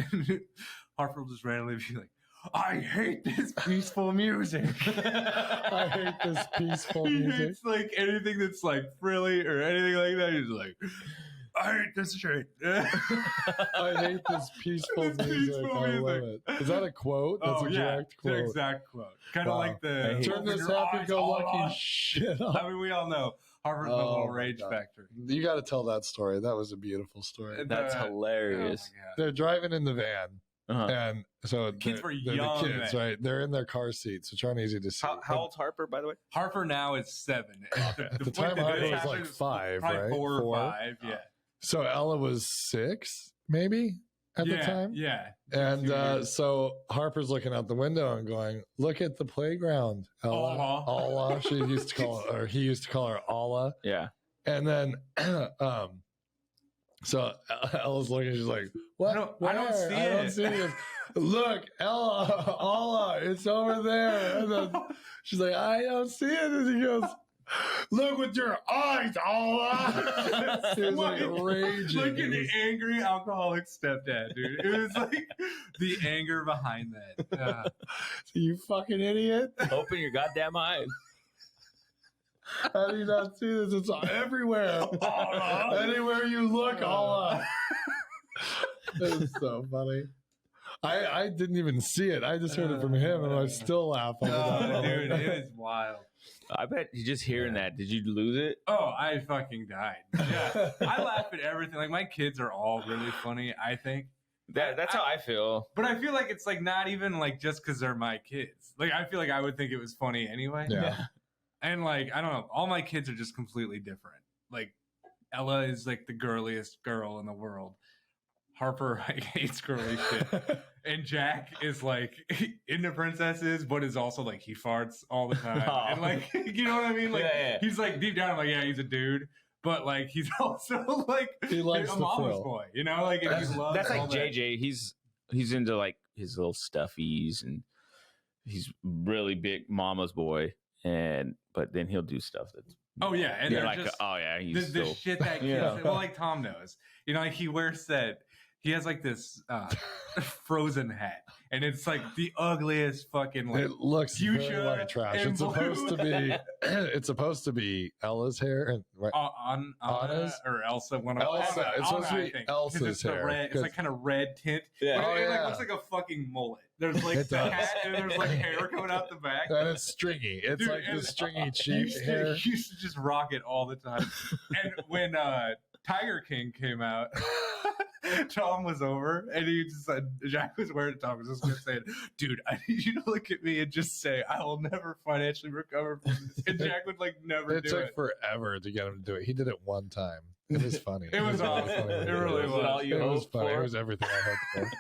Harper will just randomly be like, I hate this peaceful music. I hate this peaceful music. It's like anything that's like frilly or anything like that. He's like, I hate this shit. I hate this peaceful music. I love it. Is that a quote? That's a direct quote. It's an exact quote. Kind of like the turn this happy-go-lucky shit off. I mean, we all know Harper's a little rage factor. You got to tell that story. That was a beautiful story. That's hilarious. Oh they're driving in the van. And so kids were young. The kids, right? They're in their car seats, which aren't easy to see. How old's Harper, by the way? Harper now is 7. At the time, Harper was like 5, right? 4 or 5, yeah. So Ella was 6, maybe, at the time? Yeah. And so Harper's looking out the window and going, look at the playground, Ella. Allah. She used to call her, or he used to call her Allah. Yeah. And then so Ella's looking, she's like, what? I don't see it. Look, Ella, Allah, it's over there. And then she's like, I don't see it. And he goes, look with your eyes, Allah. He was like raging. Like an angry alcoholic stepdad, dude. It was like the anger behind that. You fucking idiot. Open your goddamn eyes. How do you not see this? It's everywhere. Anywhere you look, Allah. It's so funny. I didn't even see it. I just heard it from him, and I still laugh. Dude, it was wild. I bet you just hearing that. Did you lose it? Oh, I fucking died. Yeah, I laugh at everything. Like my kids are all really funny. I think that's how I feel. But I feel like it's like not even like just because they're my kids. Like I feel like I would think it was funny anyway. Yeah. And like I don't know, all my kids are just completely different. Like Ella is like the girliest girl in the world. Harper like hates girly shit. And Jack is like into princesses, but is also like he farts all the time. And like you know what I mean? Like he's like deep down, I'm like, yeah, he's a dude. But like he's also like he likes a mama's boy, you know? Like and he loves that's like all JJ. He's into like his little stuffies and he's really big mama's boy. But then he'll do stuff that's and you're like, just, he's the shit that kids well, like Tom knows, you know, like he wears that. He has like this Frozen hat, and it's like the ugliest fucking like. It looks very like trash. It's supposed to be Ella's hair and right. Anna's or Elsa. Elsa. It's supposed to be Elsa's hair. It's like kind of red tint. Yeah. But it like looks like a fucking mullet. There's like the hat, and there's like hair coming out the back. And it's stringy. It's like the stringy cheap hair. He used to just rock it all the time. And when Tiger King came out. Tom was over and he just said, Jack was wearing it. Tom was just going to say, dude, I need you to look at me and just say, I will never financially recover from this. And Jack would like never do it. It took forever to get him to do it. He did it one time. It was funny. It was awesome. It really was. It was funny. It was everything I hoped for.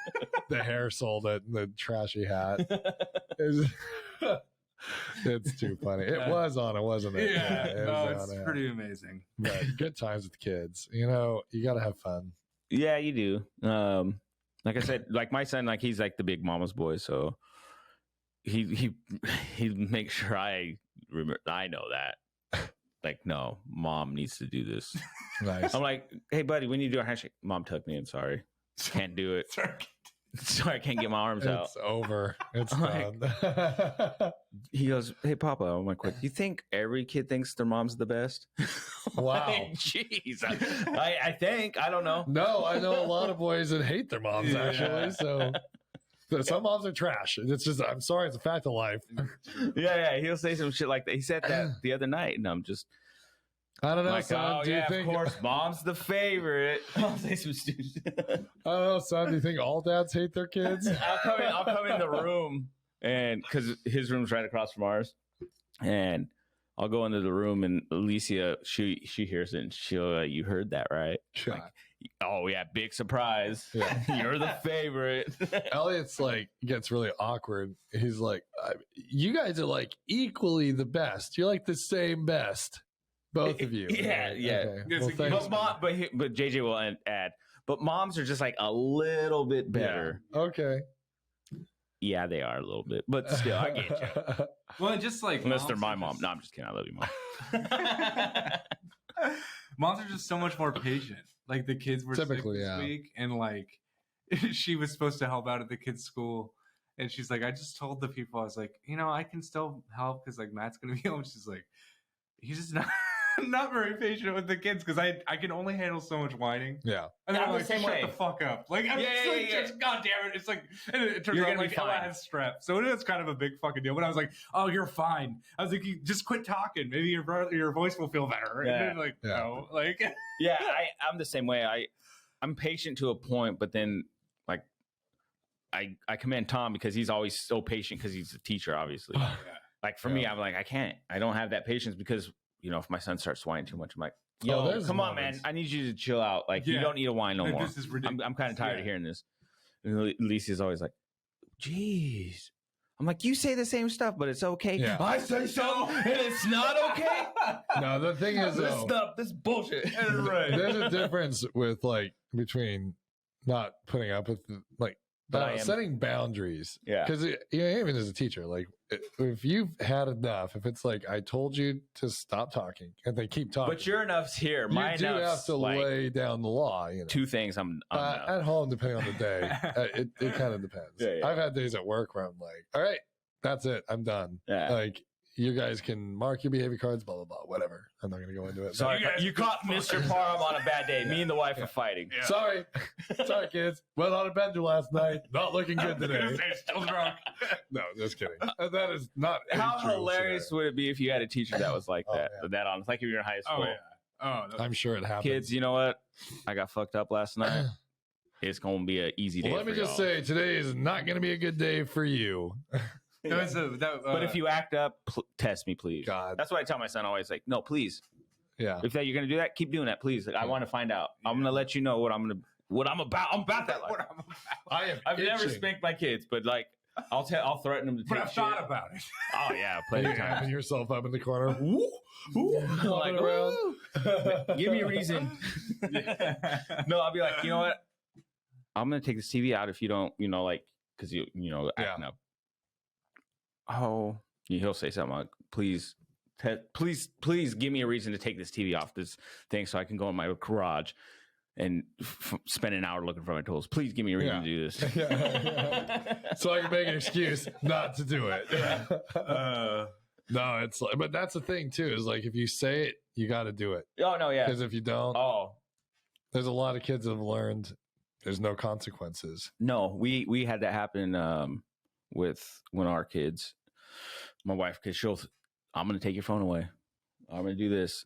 The hair sold it, the trashy hat. It's too funny. It was on it, wasn't it? Yeah. It's pretty amazing. But good times with kids. You know, you got to have fun. Yeah, you do. Like I said, like my son, like he's like the big mama's boy, so he makes sure I remember. I know that. Like, no, mom needs to do this. Nice. I'm like, hey, buddy, we need to do our handshake. Mom tucked me in. Sorry, can't do it. Sorry, I can't get my arms out. It's over. It's done. He goes, hey, Papa. I'm like, what? You think every kid thinks their mom's the best? Wow. Jeez. I think. I don't know. No, I know a lot of boys that hate their moms, actually. So some moms are trash. It's just, I'm sorry, it's a fact of life. Yeah. He'll say some shit like that. He said that the other night, and I'm just. I don't know, like, son. Do you think, of course, mom's the favorite. I'll say some stupid. I don't know, son. Do you think all dads hate their kids? I'll come in the room and because his room's right across from ours, and I'll go into the room, and Alicia, she hears it, and she'll, you heard that, right? Like, oh yeah, big surprise. Yeah. You're the favorite. Elliot's like gets really awkward. He's like, you guys are like equally the best. You're like the same best, both of you. Yeah, yeah. Okay. Yes, Well, thanks, but JJ will add. But moms are just like a little bit better. Yeah. Okay. Yeah, they are a little bit, but still, I get you. Well, just like unless they're my mom. No, I'm just kidding. I love you, mom. Moms are just so much more patient. Like the kids were typically sick this week, and like she was supposed to help out at the kids' school, and she's like, I just told the people, I was like, I can still help because like Matt's gonna be home. She's like, he's just not very patient with the kids because I can only handle so much whining. Yeah. And I'm I'm like, the same shut way. the fuck up. Like, I'm just God damn it. It's like, and it turns out like Ella has strep. So it is kind of a big fucking deal. But I was like, oh, you're fine. I was like, you just quit talking. Maybe your voice will feel better. Yeah. And then like, no. Like, yeah, I'm the same way. I'm patient to a point, but then like I commend Tom because he's always so patient because he's a teacher, obviously. yeah. Like for me, I'm like, I don't have that patience because if my son starts whining too much, I'm like, yo, come on, man. I need you to chill out. Like, you don't need to whine no more. This is ridiculous. I'm kind of tired of hearing this. And Alicia's always like, geez. I'm like, you say the same stuff, but it's okay. Yeah. I say something and it's not okay. No, the thing is, this bullshit. Right. There's a difference with like between not putting up with setting boundaries. Yeah. Because even as a teacher, like if you've had enough, if it's like I told you to stop talking and they keep talking, But your enough's here. My you do enough's have to like, lay down the law. two things. I'm at home, depending on the day, it kind of depends. Yeah. I've had days at work where I'm like, all right, that's it, I'm done. Yeah. Like you guys can mark your behavior cards, blah blah blah, whatever. I'm not going to go into it. Sorry, you caught Mr. Parham on a bad day. Me and the wife are fighting. Yeah. Sorry, kids. Went on a bender last night. Not looking good today. Still drunk. No, just kidding. That is not. How hilarious would it be if you had a teacher that was like that? Yeah. That honest, like if you're in high school. I'm sure it happens. Kids, you know what? I got fucked up last night. It's gonna be an easy day. Let me just say, today is not going to be a good day for you. But if you act up, test me, please. God. That's what I tell my son always. Like, no, please. Yeah. If you're gonna do that, keep doing that, please. Like, I want to find out. I'm gonna let you know what I'm about. I'm about that life. I've never spanked my kids, but like, I'll threaten them to take. But I've thought about it. Oh yeah, plenty of times. Having yourself up in the corner. Like, around. Give me a reason. No, I'll be like, you know what? I'm gonna take this TV out if you don't, because acting up. Oh, he'll say something like, please give me a reason to take this TV off this thing so I can go in my garage and spend an hour looking for my tools. Please give me a reason to do this. So I can make an excuse not to do it. No, it's like, but that's the thing too, is like if you say it, you got to do it. Oh, no, yeah. Because if you don't, there's a lot of kids that have learned there's no consequences. No, we had that happen with one of our kids. My wife, because I'm going to take your phone away. I'm going to do this.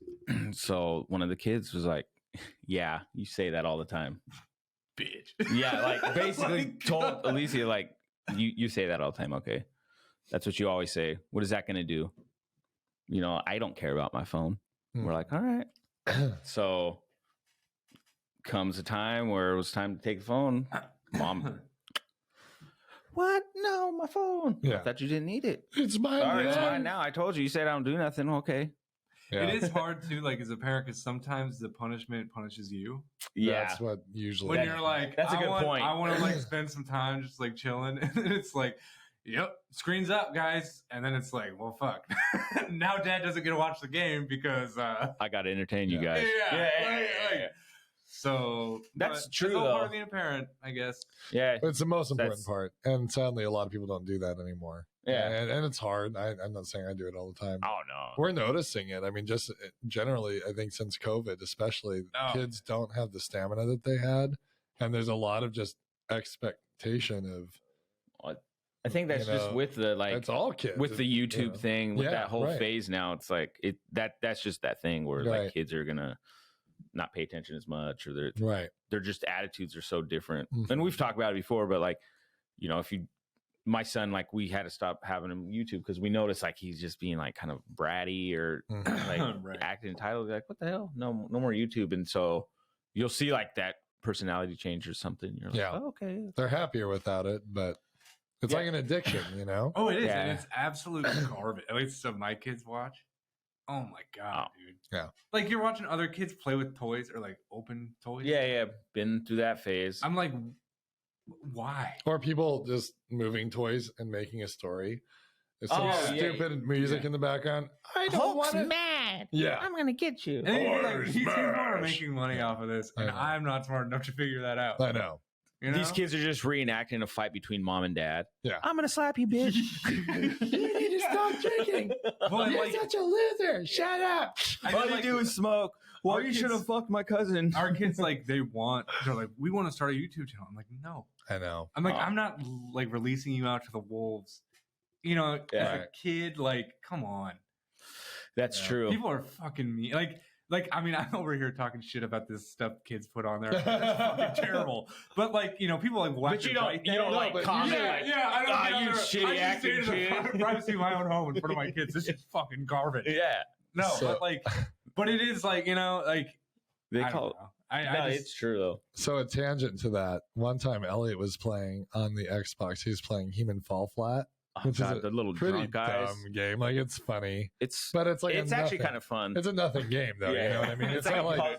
So one of the kids was like, yeah, you say that all the time. Bitch. Yeah, like basically told Alicia, like, you say that all the time. Okay. That's what you always say. What is that going to do? I don't care about my phone. We're like, all right. So comes a time where it was time to take the phone. Mom. What? No, my phone. Yeah. I thought you didn't need it. It's mine. All right, it's mine now. I told you. You said I don't do nothing. Okay. Yeah. It is hard too, like as a parent, because sometimes the punishment punishes you. Yeah, that's what usually. When you're like, that's a good point. I want to like spend some time just like chilling, and then it's like, yep, screen's up, guys, and then it's like, well, fuck. Now Dad doesn't get to watch the game because I got to entertain you guys. Yeah. So that's true. It's all part of being a parent, I guess. Yeah, it's the most important part, and sadly, a lot of people don't do that anymore. Yeah, and it's hard. I'm not saying I do it all the time. Oh no, we're noticing it. I mean, just generally, I think since COVID, especially, kids don't have the stamina that they had, and there's a lot of just expectation of. I think that's just with the it's all kids with the YouTube thing, with that whole right. phase now. It's like that's just that thing where like kids are gonna not pay attention as much, or they're just attitudes are so different. And we've talked about it before, but like, if you my son, like, we had to stop having him YouTube because we noticed like he's just being like kind of bratty or like acting entitled. Like, what the hell? No more YouTube. And so you'll see like that personality change or something. You're like, oh, okay. They're happier without it, but it's like an addiction, you know? Oh, it is. Yeah. And it's absolute garbage. At least some of my kids watch. Oh my God, dude. Yeah. Like you're watching other kids play with toys or like open toys. Yeah. Been through that phase. I'm like, why? Or people just moving toys and making a story. It's some stupid music in the background. I don't want it. Mad. Yeah. I'm going to get you. And these people are making money off of this, and I'm not smart enough to figure that out. I know. You know? These kids are just reenacting a fight between mom and dad. Yeah. I'm going to slap you, bitch. You need to stop drinking. You're such a loser. Shut up. All you do is smoke. Well, you should have fucked my cousin. Our kids, like, they're like, we want to start a YouTube channel. I'm like, no. I know. I'm like, I'm not, like, releasing you out to the wolves. You know, as a kid, like, come on. That's true. People are fucking mean. Like, I mean, I'm over here talking shit about this stuff kids put on there. It's fucking terrible. But like, you know, people like watch. But you don't like comment. I don't. You shitty acting kid. Privacy of my own home in front of my kids. This is fucking garbage. Yeah. No, but it is like, you know, like they call it. It's true though. So a tangent to that. One time, Elliot was playing on the Xbox. He was playing Human Fall Flat. Which is the little pretty drunk guys. Dumb game. Like it's funny. But it's like it's actually kind of fun. It's a nothing game though. You know what I mean? It's not like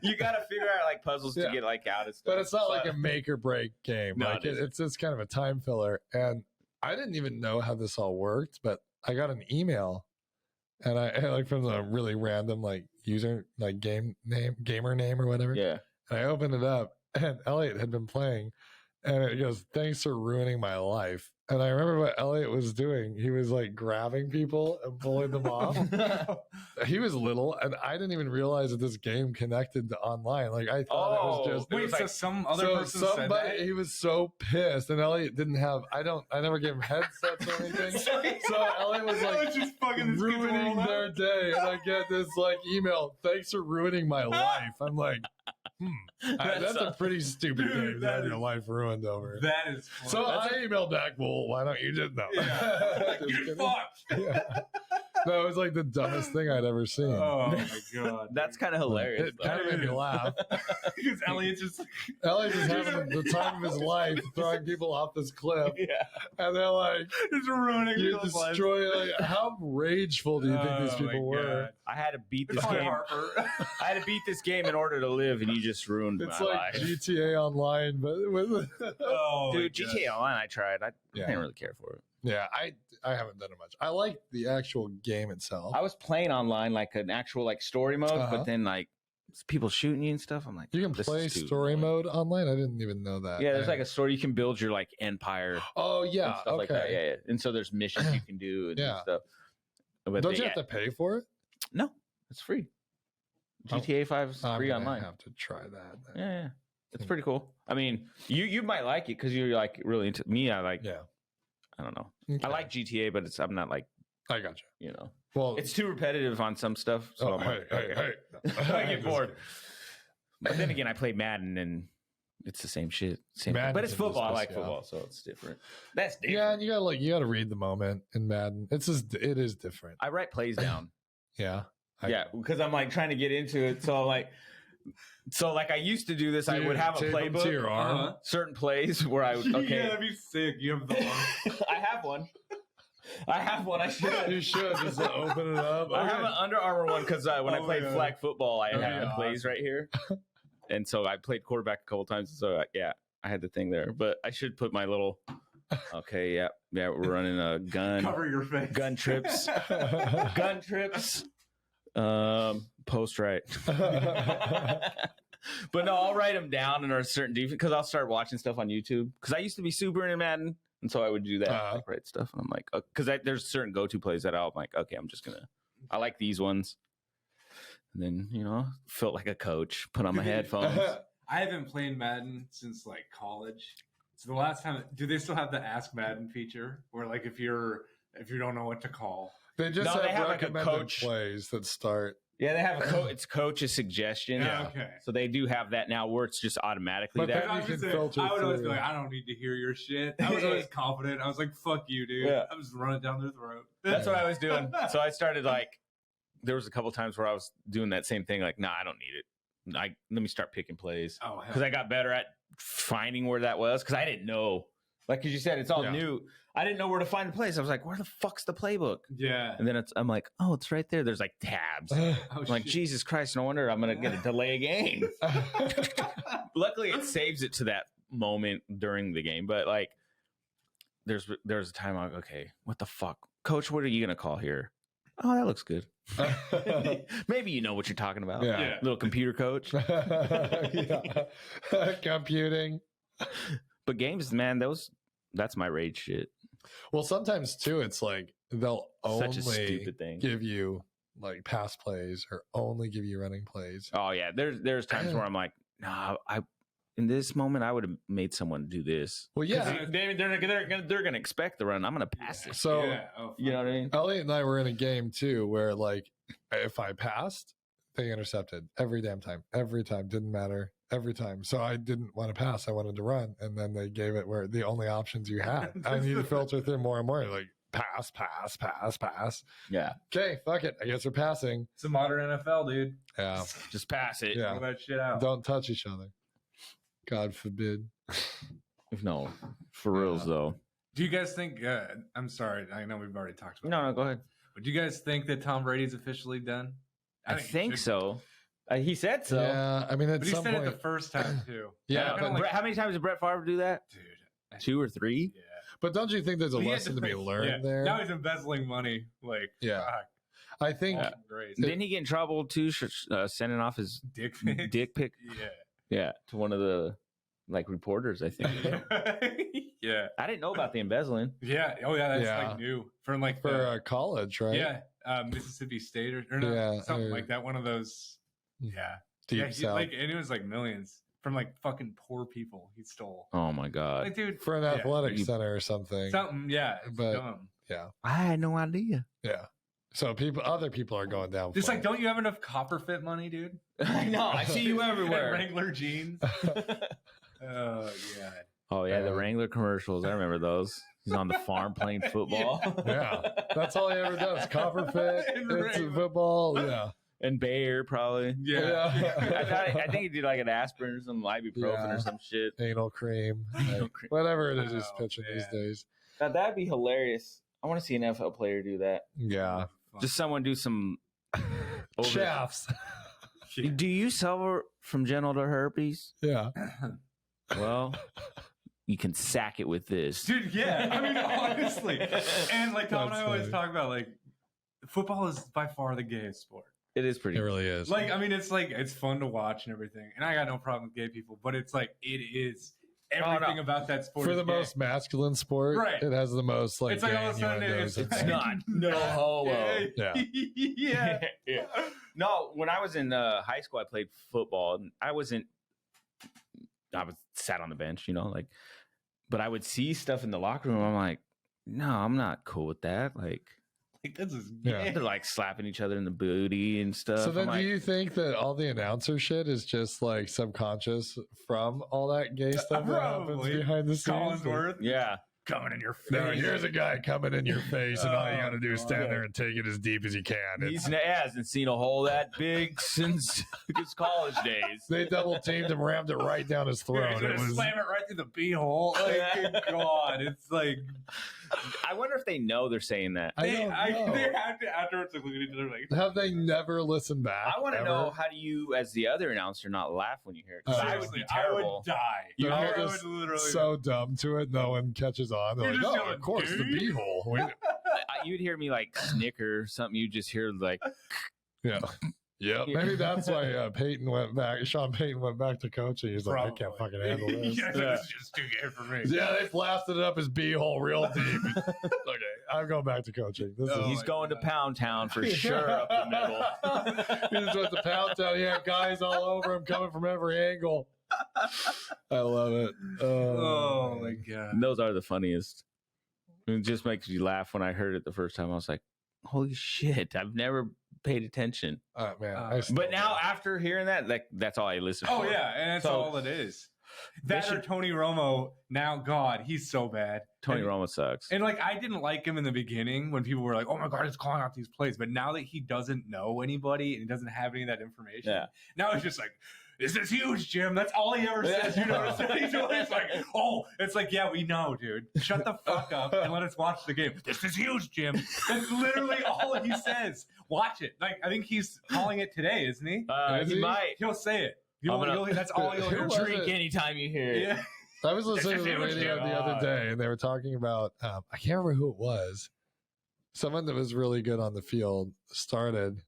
you got to figure out like puzzles to get like out of stuff. But it's not like a make or break game. No, like it's just kind of a time filler. And I didn't even know how this all worked, but I got an email, and I like from a really random like user like gamer name or whatever. Yeah. And I opened it up, and Elliot had been playing, and it goes, "Thanks for ruining my life." And I remember what Elliot was doing. He was like grabbing people and pulling them off. He was little, and I didn't even realize that this game connected to online. Like I thought it was just. Wait, so some other person said that? He was so pissed, and Elliot didn't have. I never gave him headsets or anything. So Elliot was like just fucking ruining their day, and I get this like email. "Thanks for ruining my life." I'm like. That's a pretty stupid game to have your life ruined over. That is funny. So I emailed back, well, why don't you just know? Yeah. Get fucked. Yeah. No, it was like the dumbest thing I'd ever seen. Oh my God. That's kind of hilarious. It kind of made me laugh. Because Elliot's just having the time of his life throwing people off this cliff. Yeah. And they're like, it's ruining you destroy like, how rageful do you think these people were? I had to beat this game. I had to beat this game in order to live, and you just ruined my life. It's like GTA Online, but with dude, GTA Online I tried. I didn't really care for it. Yeah, I haven't done it much. I like the actual game itself. I was playing online like an actual like story mode, but then like people shooting you and stuff. I'm like, you can play story mode online. I didn't even know that. Yeah, there's like a story you can build your like empire. Oh yeah, and stuff like that. Yeah. And so there's missions you can do and stuff. But don't you have to pay for it? No, it's free. GTA 5 is free online. I have to try that. Yeah, it's pretty cool. I mean, you might like it because you're like really into me. I like. Yeah. I don't know. Okay. I like GTA, but I'm not like. I got you. You know. Well, it's too repetitive on some stuff. So hey. I get bored. But then again, I play Madden and it's the same shit. But it's football. I like football, so it's different. That's different. Yeah, and you gotta read the moment in Madden. It is different. I write plays down. Yeah. Because I'm like trying to get into it. So I'm like. So like I used to do this, I would have a playbook, to your arm. Certain plays where I would. Okay, yeah, that'd be sick. You have the arm. I have one. I should. You should just open it up. I have an Under Armour one because when I played flag football, I had the plays right here, and so I played quarterback a couple times. So I had the thing there, but I should put my little. Okay, yeah, we're running a gun. Cover your face. Gun trips. Post right. But no, I'll write them down in a certain defense because I'll start watching stuff on YouTube because I used to be super into Madden, and so I would do that, like, write stuff. And I'm like, because there's certain go-to plays that I'm like, okay, I like these ones, and then felt like a coach, put on my headphones. I haven't played Madden since like college. So the last time, do they still have the Ask Madden feature where like if you don't know what to call? They just have recommended plays that start. Yeah, they have it's coach's suggestion. Yeah. Okay. So they do have that now where it's just automatically But that. then you can filter I would always be through. like, I don't need to hear your shit. I was always confident. I was like, fuck you, dude. Yeah. I'm just running down their throat. That's what I was doing. So I started there was a couple times where I was doing that same thing. Like, nah, I don't need it. Let me start picking plays. Oh, hell. Because I got better at finding where that was. Because I didn't know. Like, because you said it's all new. I didn't know where to find the plays. I was like, where the fuck's the playbook? Yeah. And then I'm like, oh, it's right there. There's like tabs. I'm like, Jesus Christ, no wonder I'm going to get a delay game. Luckily, it saves it to that moment during the game. But like, there's a time I'm like, okay, what the fuck? Coach, what are you going to call here? Oh, that looks good. Maybe you know what you're talking about. Yeah. Little computer coach. Computing. But games, man, that's my rage shit. Well, sometimes too, it's like they'll Such a only stupid thing. give you like pass plays or only give you running plays. Oh yeah, there's times where I'm like, nah, in this moment I would have made someone do this. Well, yeah. They're gonna expect the run. I'm gonna pass this. So You know what I mean? Elliot and I were in a game too where like if I passed, they intercepted every damn time. Every time. Didn't matter. Every time. So I didn't want to pass. I wanted to run. And then they gave it where the only options you had. I need to filter through more and more. Like pass. Yeah. Okay, fuck it. I guess we're passing. It's a modern NFL, dude. Yeah. Just pass it. Yeah. Throw that shit out. Don't touch each other. God forbid. No, for reals though. Do you guys think? I'm sorry. I know we've already talked about. No, go ahead. But do you guys think that Tom Brady's officially done? I think so. He said so. Yeah, I mean, at But he some said point, it the first time too. Yeah, Kinda but like, how many times did Brett Favre do that? dude, 2 or 3? yeah. but don't you think there's a He had lesson to be yeah. learned there? Now he's embezzling money. Like, Yeah. fuck, I think great. Didn't he get in trouble too? Sending off his Dick pic. dick pic? Yeah. Yeah, to one of the reporters, I think. Yeah. I didn't know about the embezzling. Yeah. Oh yeah, that's Yeah. like new from like for college, right? yeah, Mississippi State or no, Yeah, something or- like that. One of those. Yeah. Deep yeah, South. like and it was like millions from like fucking poor people he stole. Oh my god! Like, dude, for an yeah, athletic center or something. something. Yeah, it's But- dumb. Yeah, I had no idea. yeah. So other people are going down. Just for like, it. don't you have enough copper fit money, dude? I know. I see you And everywhere. Wrangler jeans. Oh yeah. Oh yeah, the Wrangler commercials. I remember those. He's on the farm playing football. Yeah, that's all he ever does. Copper fit, And it's Wrangler. football. Yeah, And Bayer probably. Yeah. I think he did like an aspirin or some ibuprofen Yeah. or some shit. anal cream, Anal like, cream. whatever it is he's Oh, pitching these man. days. Now, that'd be hilarious. I want to see an NFL player do that. Yeah, Just someone do some. shafts. Do you suffer from genital herpes? Yeah, Well, you can sack it with this. Dude, yeah. I mean, honestly. And like Tom and I That's always funny. talk about, like, football is by far the gayest sport. It is it pretty. really is. Like, I mean, it's like, it's fun to watch and everything. And I got no problem with gay people, but it's like, it is everything about that sport. for is the gay. most masculine sport, Right. it has the most like It's like all of a gay sudden innuendos it's and It's things. not. No homo. Yeah. Yeah. Yeah. No, when I was in high school, I played football. And I was sat on the bench, like, but I would see stuff in the locker room. I'm like, no, I'm not cool with that. Like This is Yeah. gay. they're like slapping each other in the booty and stuff. So then, I'm do like, you think that all the announcer shit is just like subconscious from all that gay stuff that happens Probably. behind the scenes? Collinsworth yeah. coming in your face. No, here's a guy coming in your face, and all you Oh, got to do is stand there and take it as deep as you can. He hasn't seen a hole that big since his college days. They double teamed him, rammed it right down his Yeah, throat. he's It gonna was slam it right through the beehole. Like, good God, it's like I wonder if they know they're saying that. I don't know. they have to afterwards like, look at each other like. Have they never listened back? I want to ever? know, how do you, as the other announcer, not laugh when you hear it? 'Cause I would be Seriously, I terrible. would die. They're I just would literally. so dumb to it, no one catches on. They're You're like, just oh, yelling, of course, the "Dude." beehole. You'd hear me like snicker or something. You just hear like, Yeah. Yep. Maybe that's why Sean Payton went back to coaching. He's like, I can't fucking handle this. Yeah, this is just too gay for me. Yeah, they blasted it up his beehole real deep. Okay, I'm going back to coaching. This Oh, is he's going to Pound Town for sure up the middle. he just went to Pound Town. He had guys all over him coming from every angle. I love it. Oh my God. And those are the funniest. It just makes you laugh. When I heard it the first time, I was like, holy shit, I've never paid attention. Man, But now after hearing that, like that's all I listen to. Oh yeah, and that's all it is. That or Tony Romo. Now, God, he's so bad. Tony Romo sucks. And like, I didn't like him in the beginning when people were like, "Oh my God, he's calling out these plays." But now that he doesn't know anybody and he doesn't have any of that information, now it's just like, "This is huge, Jim." That's all he ever says. You know, he's always like, "Oh, it's like, yeah, we know, dude. Shut the fuck up and let us watch the game." This is huge, Jim. That's literally all he says. Watch it. Like, I think he's calling it today, isn't he? He might. He'll say it. That's all you'll hear. Drink anytime you hear it. Yeah. I was listening to the radio the other day, and they were talking about I can't remember who it was. Someone that was really good on the field started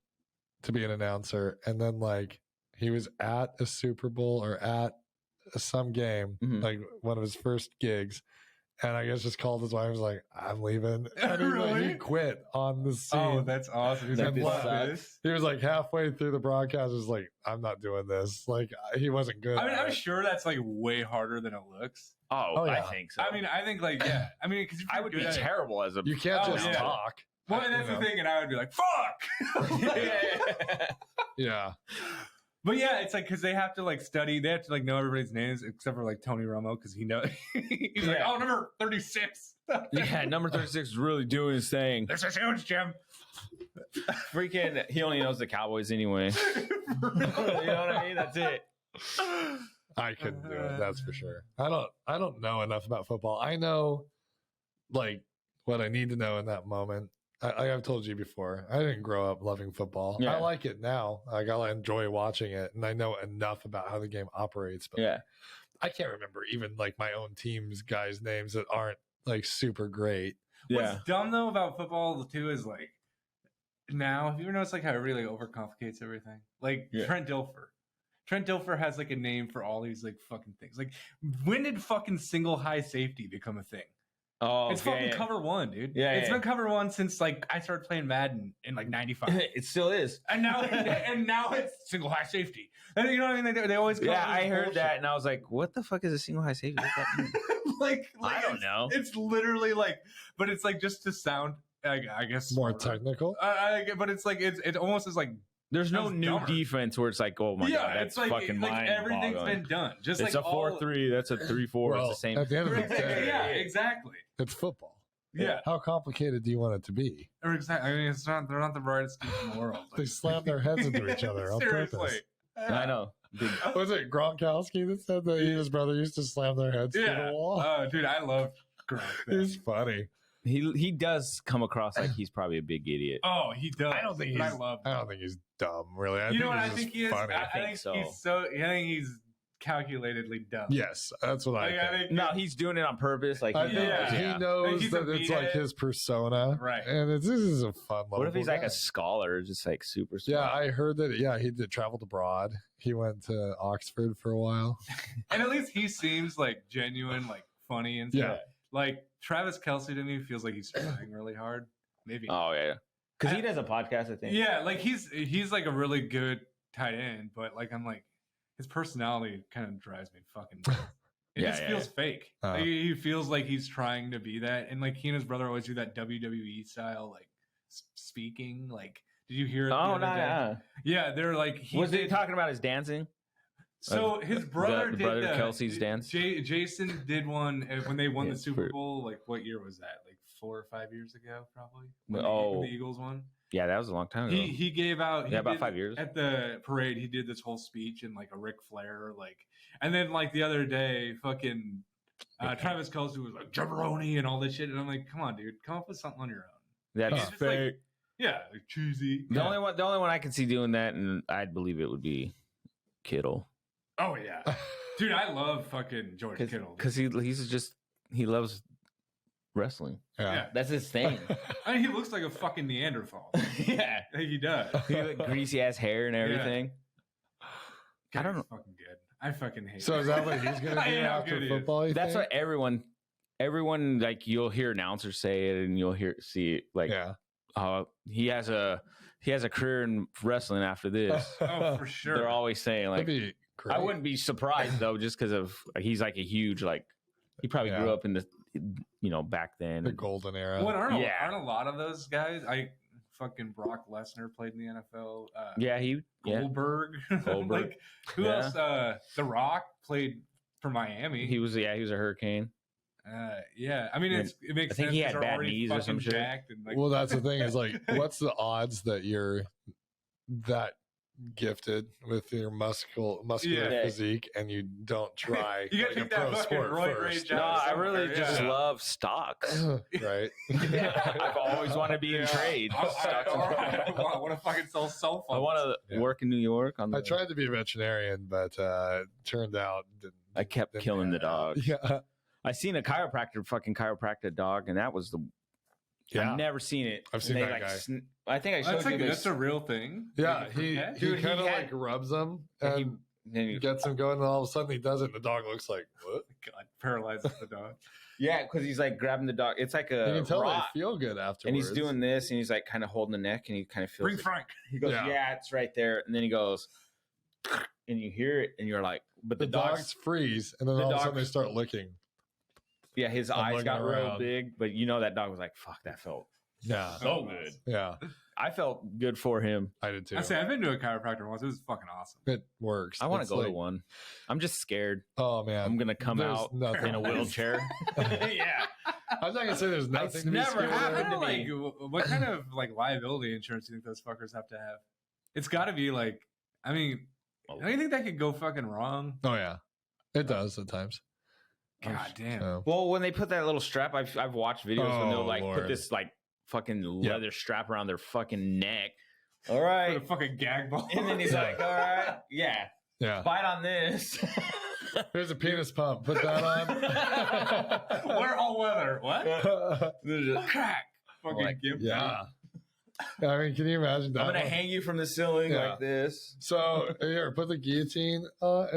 to be an announcer, and then like he was at a Super Bowl or at some game, like one of his first gigs, and I guess just called his wife and was like, "I'm leaving." And Really? he quit on the scene. Oh, that's awesome. He's like, He was like halfway through the broadcast, was like, "I'm not doing this." Like he wasn't good. I mean, I'm sure that's like way harder than it looks. Oh, yeah. I think so. I mean, I think like, yeah. I mean, because I would be terrible as a. You can't just talk. Well, and that's the thing, and I would be like, "Fuck." Yeah. But yeah, it's like because they have to like study, they have to like know everybody's names except for like Tony Romo because he knows he's like, "Oh, number 36." Yeah, number 36 is really doing his thing. This is huge, Jim. Freaking, he only knows the Cowboys anyway. You know what I mean? That's it. I couldn't do it. That's for sure. I don't know enough about football. I know like what I need to know in that moment. I've told you before, I didn't grow up loving football. Yeah. I like it now. Like I enjoy watching it, and I know enough about how the game operates. But yeah, I can't remember even like my own team's guys' names that aren't like super great. What's dumb though about football too is like now, have you ever noticed like how it really overcomplicates everything? Like Trent Dilfer. Trent Dilfer has like a name for all these like fucking things. Like when did fucking single high safety become a thing? Oh, it's fucking cover one, dude. Yeah, it's been cover one since like I started playing Madden in like '95. It still is, and now it's single high safety. And you know what I mean? They always I heard bullshit. That, and I was like, "What the fuck is a single high safety?" What that mean? like I don't know. It's literally like, but it's like just to sound, I guess, more technical. But it's like it almost is like. There's no new defense where it's like, oh my god, that's like, fucking mind. Everything's been done. Just it's like a 4-3. That's a 3-4. It's the same. At the end of the day, yeah, exactly. It's football. Yeah. How complicated do you want it to be? Exactly. I mean, it's not. They're not the brightest team in the world. They slam their heads into each other on purpose. I know. Was it Gronkowski that said that he and his brother used to slam their heads to the wall? Oh, dude, I love Gronk. He's funny. He does come across like he's probably a big idiot. Oh, he does. I don't think he's dumb, really. I think he is? Funny. I think so. I think he's calculatedly dumb. Yes, that's what I think. No, he's doing it on purpose. Like he knows that it's like his persona, right? And this is a fun. What if he's like a scholar, just like super smart? Yeah, I heard that. Yeah, he traveled abroad. He went to Oxford for a while, and at least he seems like genuine, like funny and stuff. Yeah. Like Travis Kelce to me feels like he's trying really hard. Maybe. Oh yeah, because he does a podcast, I think. Yeah, like he's like a really good tight end, but like I'm like his personality kind of drives me fucking. It just feels fake. Like, he feels like he's trying to be that, and like he and his brother always do that WWE style like speaking. Like, did you hear it? Oh no, yeah, they're like was he talking about his dancing? So his brother the did brother Kelsey's dance. Jason did one when they won the Super Bowl. Like what year was that? Like 4 or 5 years ago, probably. When the Eagles won. Yeah, that was a long time ago. He gave out. About 5 years. At the parade, he did this whole speech in like a Ric Flair, like, and then like the other day, fucking Travis Kelce was like jabroni and all this shit, and I'm like, come on, dude, come up with something on your own. That's fake. Like cheesy. The only one I can see doing that, and I'd believe it would be Kittle. Oh yeah, dude, I love fucking George Kittle because he loves wrestling. Yeah, that's his thing. I mean, he looks like a fucking Neanderthal. Yeah, like he does. He like greasy ass hair and everything. Yeah. I don't know. Fucking good. I fucking hate. So is that what he's gonna do after football? That's what everyone like. You'll hear announcers say it, and you'll see it like. Yeah. He has a career in wrestling after this. Oh, for sure. They're always saying like. I wouldn't be surprised though, just because of he's like a huge like he probably grew up in the back then the golden era. Well, aren't a lot of those guys? fucking Brock Lesnar played in the NFL. Goldberg. Like who else? The Rock played for Miami. He was a Hurricane. Yeah, I mean it makes I think sense. He had bad knees or some shit. And, like, well, that's the thing is like, what's the odds that you're that gifted with your muscular physique and you don't try you gotta like take a pro that sport first? No, I really just love stocks. Right. I've always wanted to be in trade. I want to fucking sell cell phones. I want to work in New York. I tried to be a veterinarian, but turned out I kept killing the dog. Yeah. I seen a chiropractor dog, and that was the. Yeah. I've never seen it. I've seen that guy. I think I showed you. That's a real thing. Yeah, he kind of like rubs them and he gets him going, and all of a sudden he does it, and the dog looks like, what? God, paralyzes the dog. Yeah, because he's like grabbing the dog. It's like a. You can tell rock, they feel good afterwards. and he's doing this, and he's like kind of holding the neck, and he kind of feels. Bring Frank. He goes, yeah, it's right there, and then he goes, and you hear it, and you're like, but the dogs freeze, and then all of a sudden they start licking. Yeah, his eyes got real big, but you know that dog was like, fuck, that felt so good. Yeah. I felt good for him. I did too. I've been to a chiropractor once. It was fucking awesome. It works. I want to go to one. I'm just scared. Oh, man. I'm going to come out in a wheelchair. Yeah. I'm not going to say there's nothing to be scared of. Like, what kind of like liability insurance do you think those fuckers have to have? It's got to be like, I mean, don't you think that could go fucking wrong? Oh, yeah. It does at times. God damn. So. Well, when they put that little strap, I've watched videos when they'll like put this like fucking leather strap around their fucking neck. All right. Put a fucking gag ball. And then he's like, all right. Yeah. Bite on this. Here's a penis pump. Put that on. We're all weather. What? Crack. Fucking like, gimp. Yeah. I mean, can you imagine that? I'm going to hang you from the ceiling like this. So, here, put the guillotine on.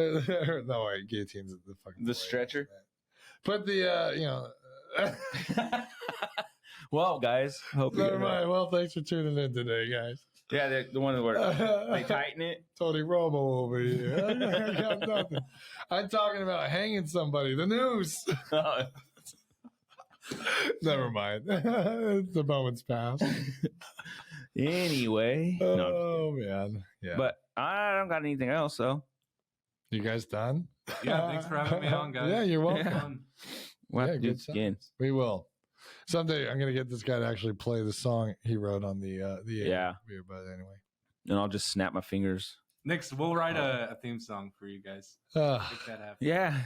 No, wait, guillotine's the fucking... The stretcher? Man. Put the, Well, guys. Hope never mind. Well, thanks for tuning in today, guys. Yeah, the one where they tighten it. Tony Romo over here. I got nothing. I'm talking about hanging somebody. The news. Never mind. The moment's passed. Anyway. Man. Yeah. But I don't got anything else, though. You guys done? Yeah, thanks for having me on, guys. Yeah, you're welcome. We'll have to do this again. We will. Someday I'm going to get this guy to actually play the song he wrote on the beer, but anyway. And I'll just snap my fingers. Next, we'll write a theme song for you guys. Make that happen. Yeah.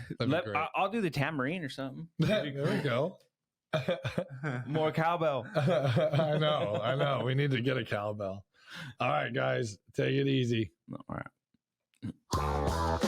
I'll do the tambourine or something. There we go. More cowbell. I know. We need to get a cowbell. All right, guys. Take it easy. All right.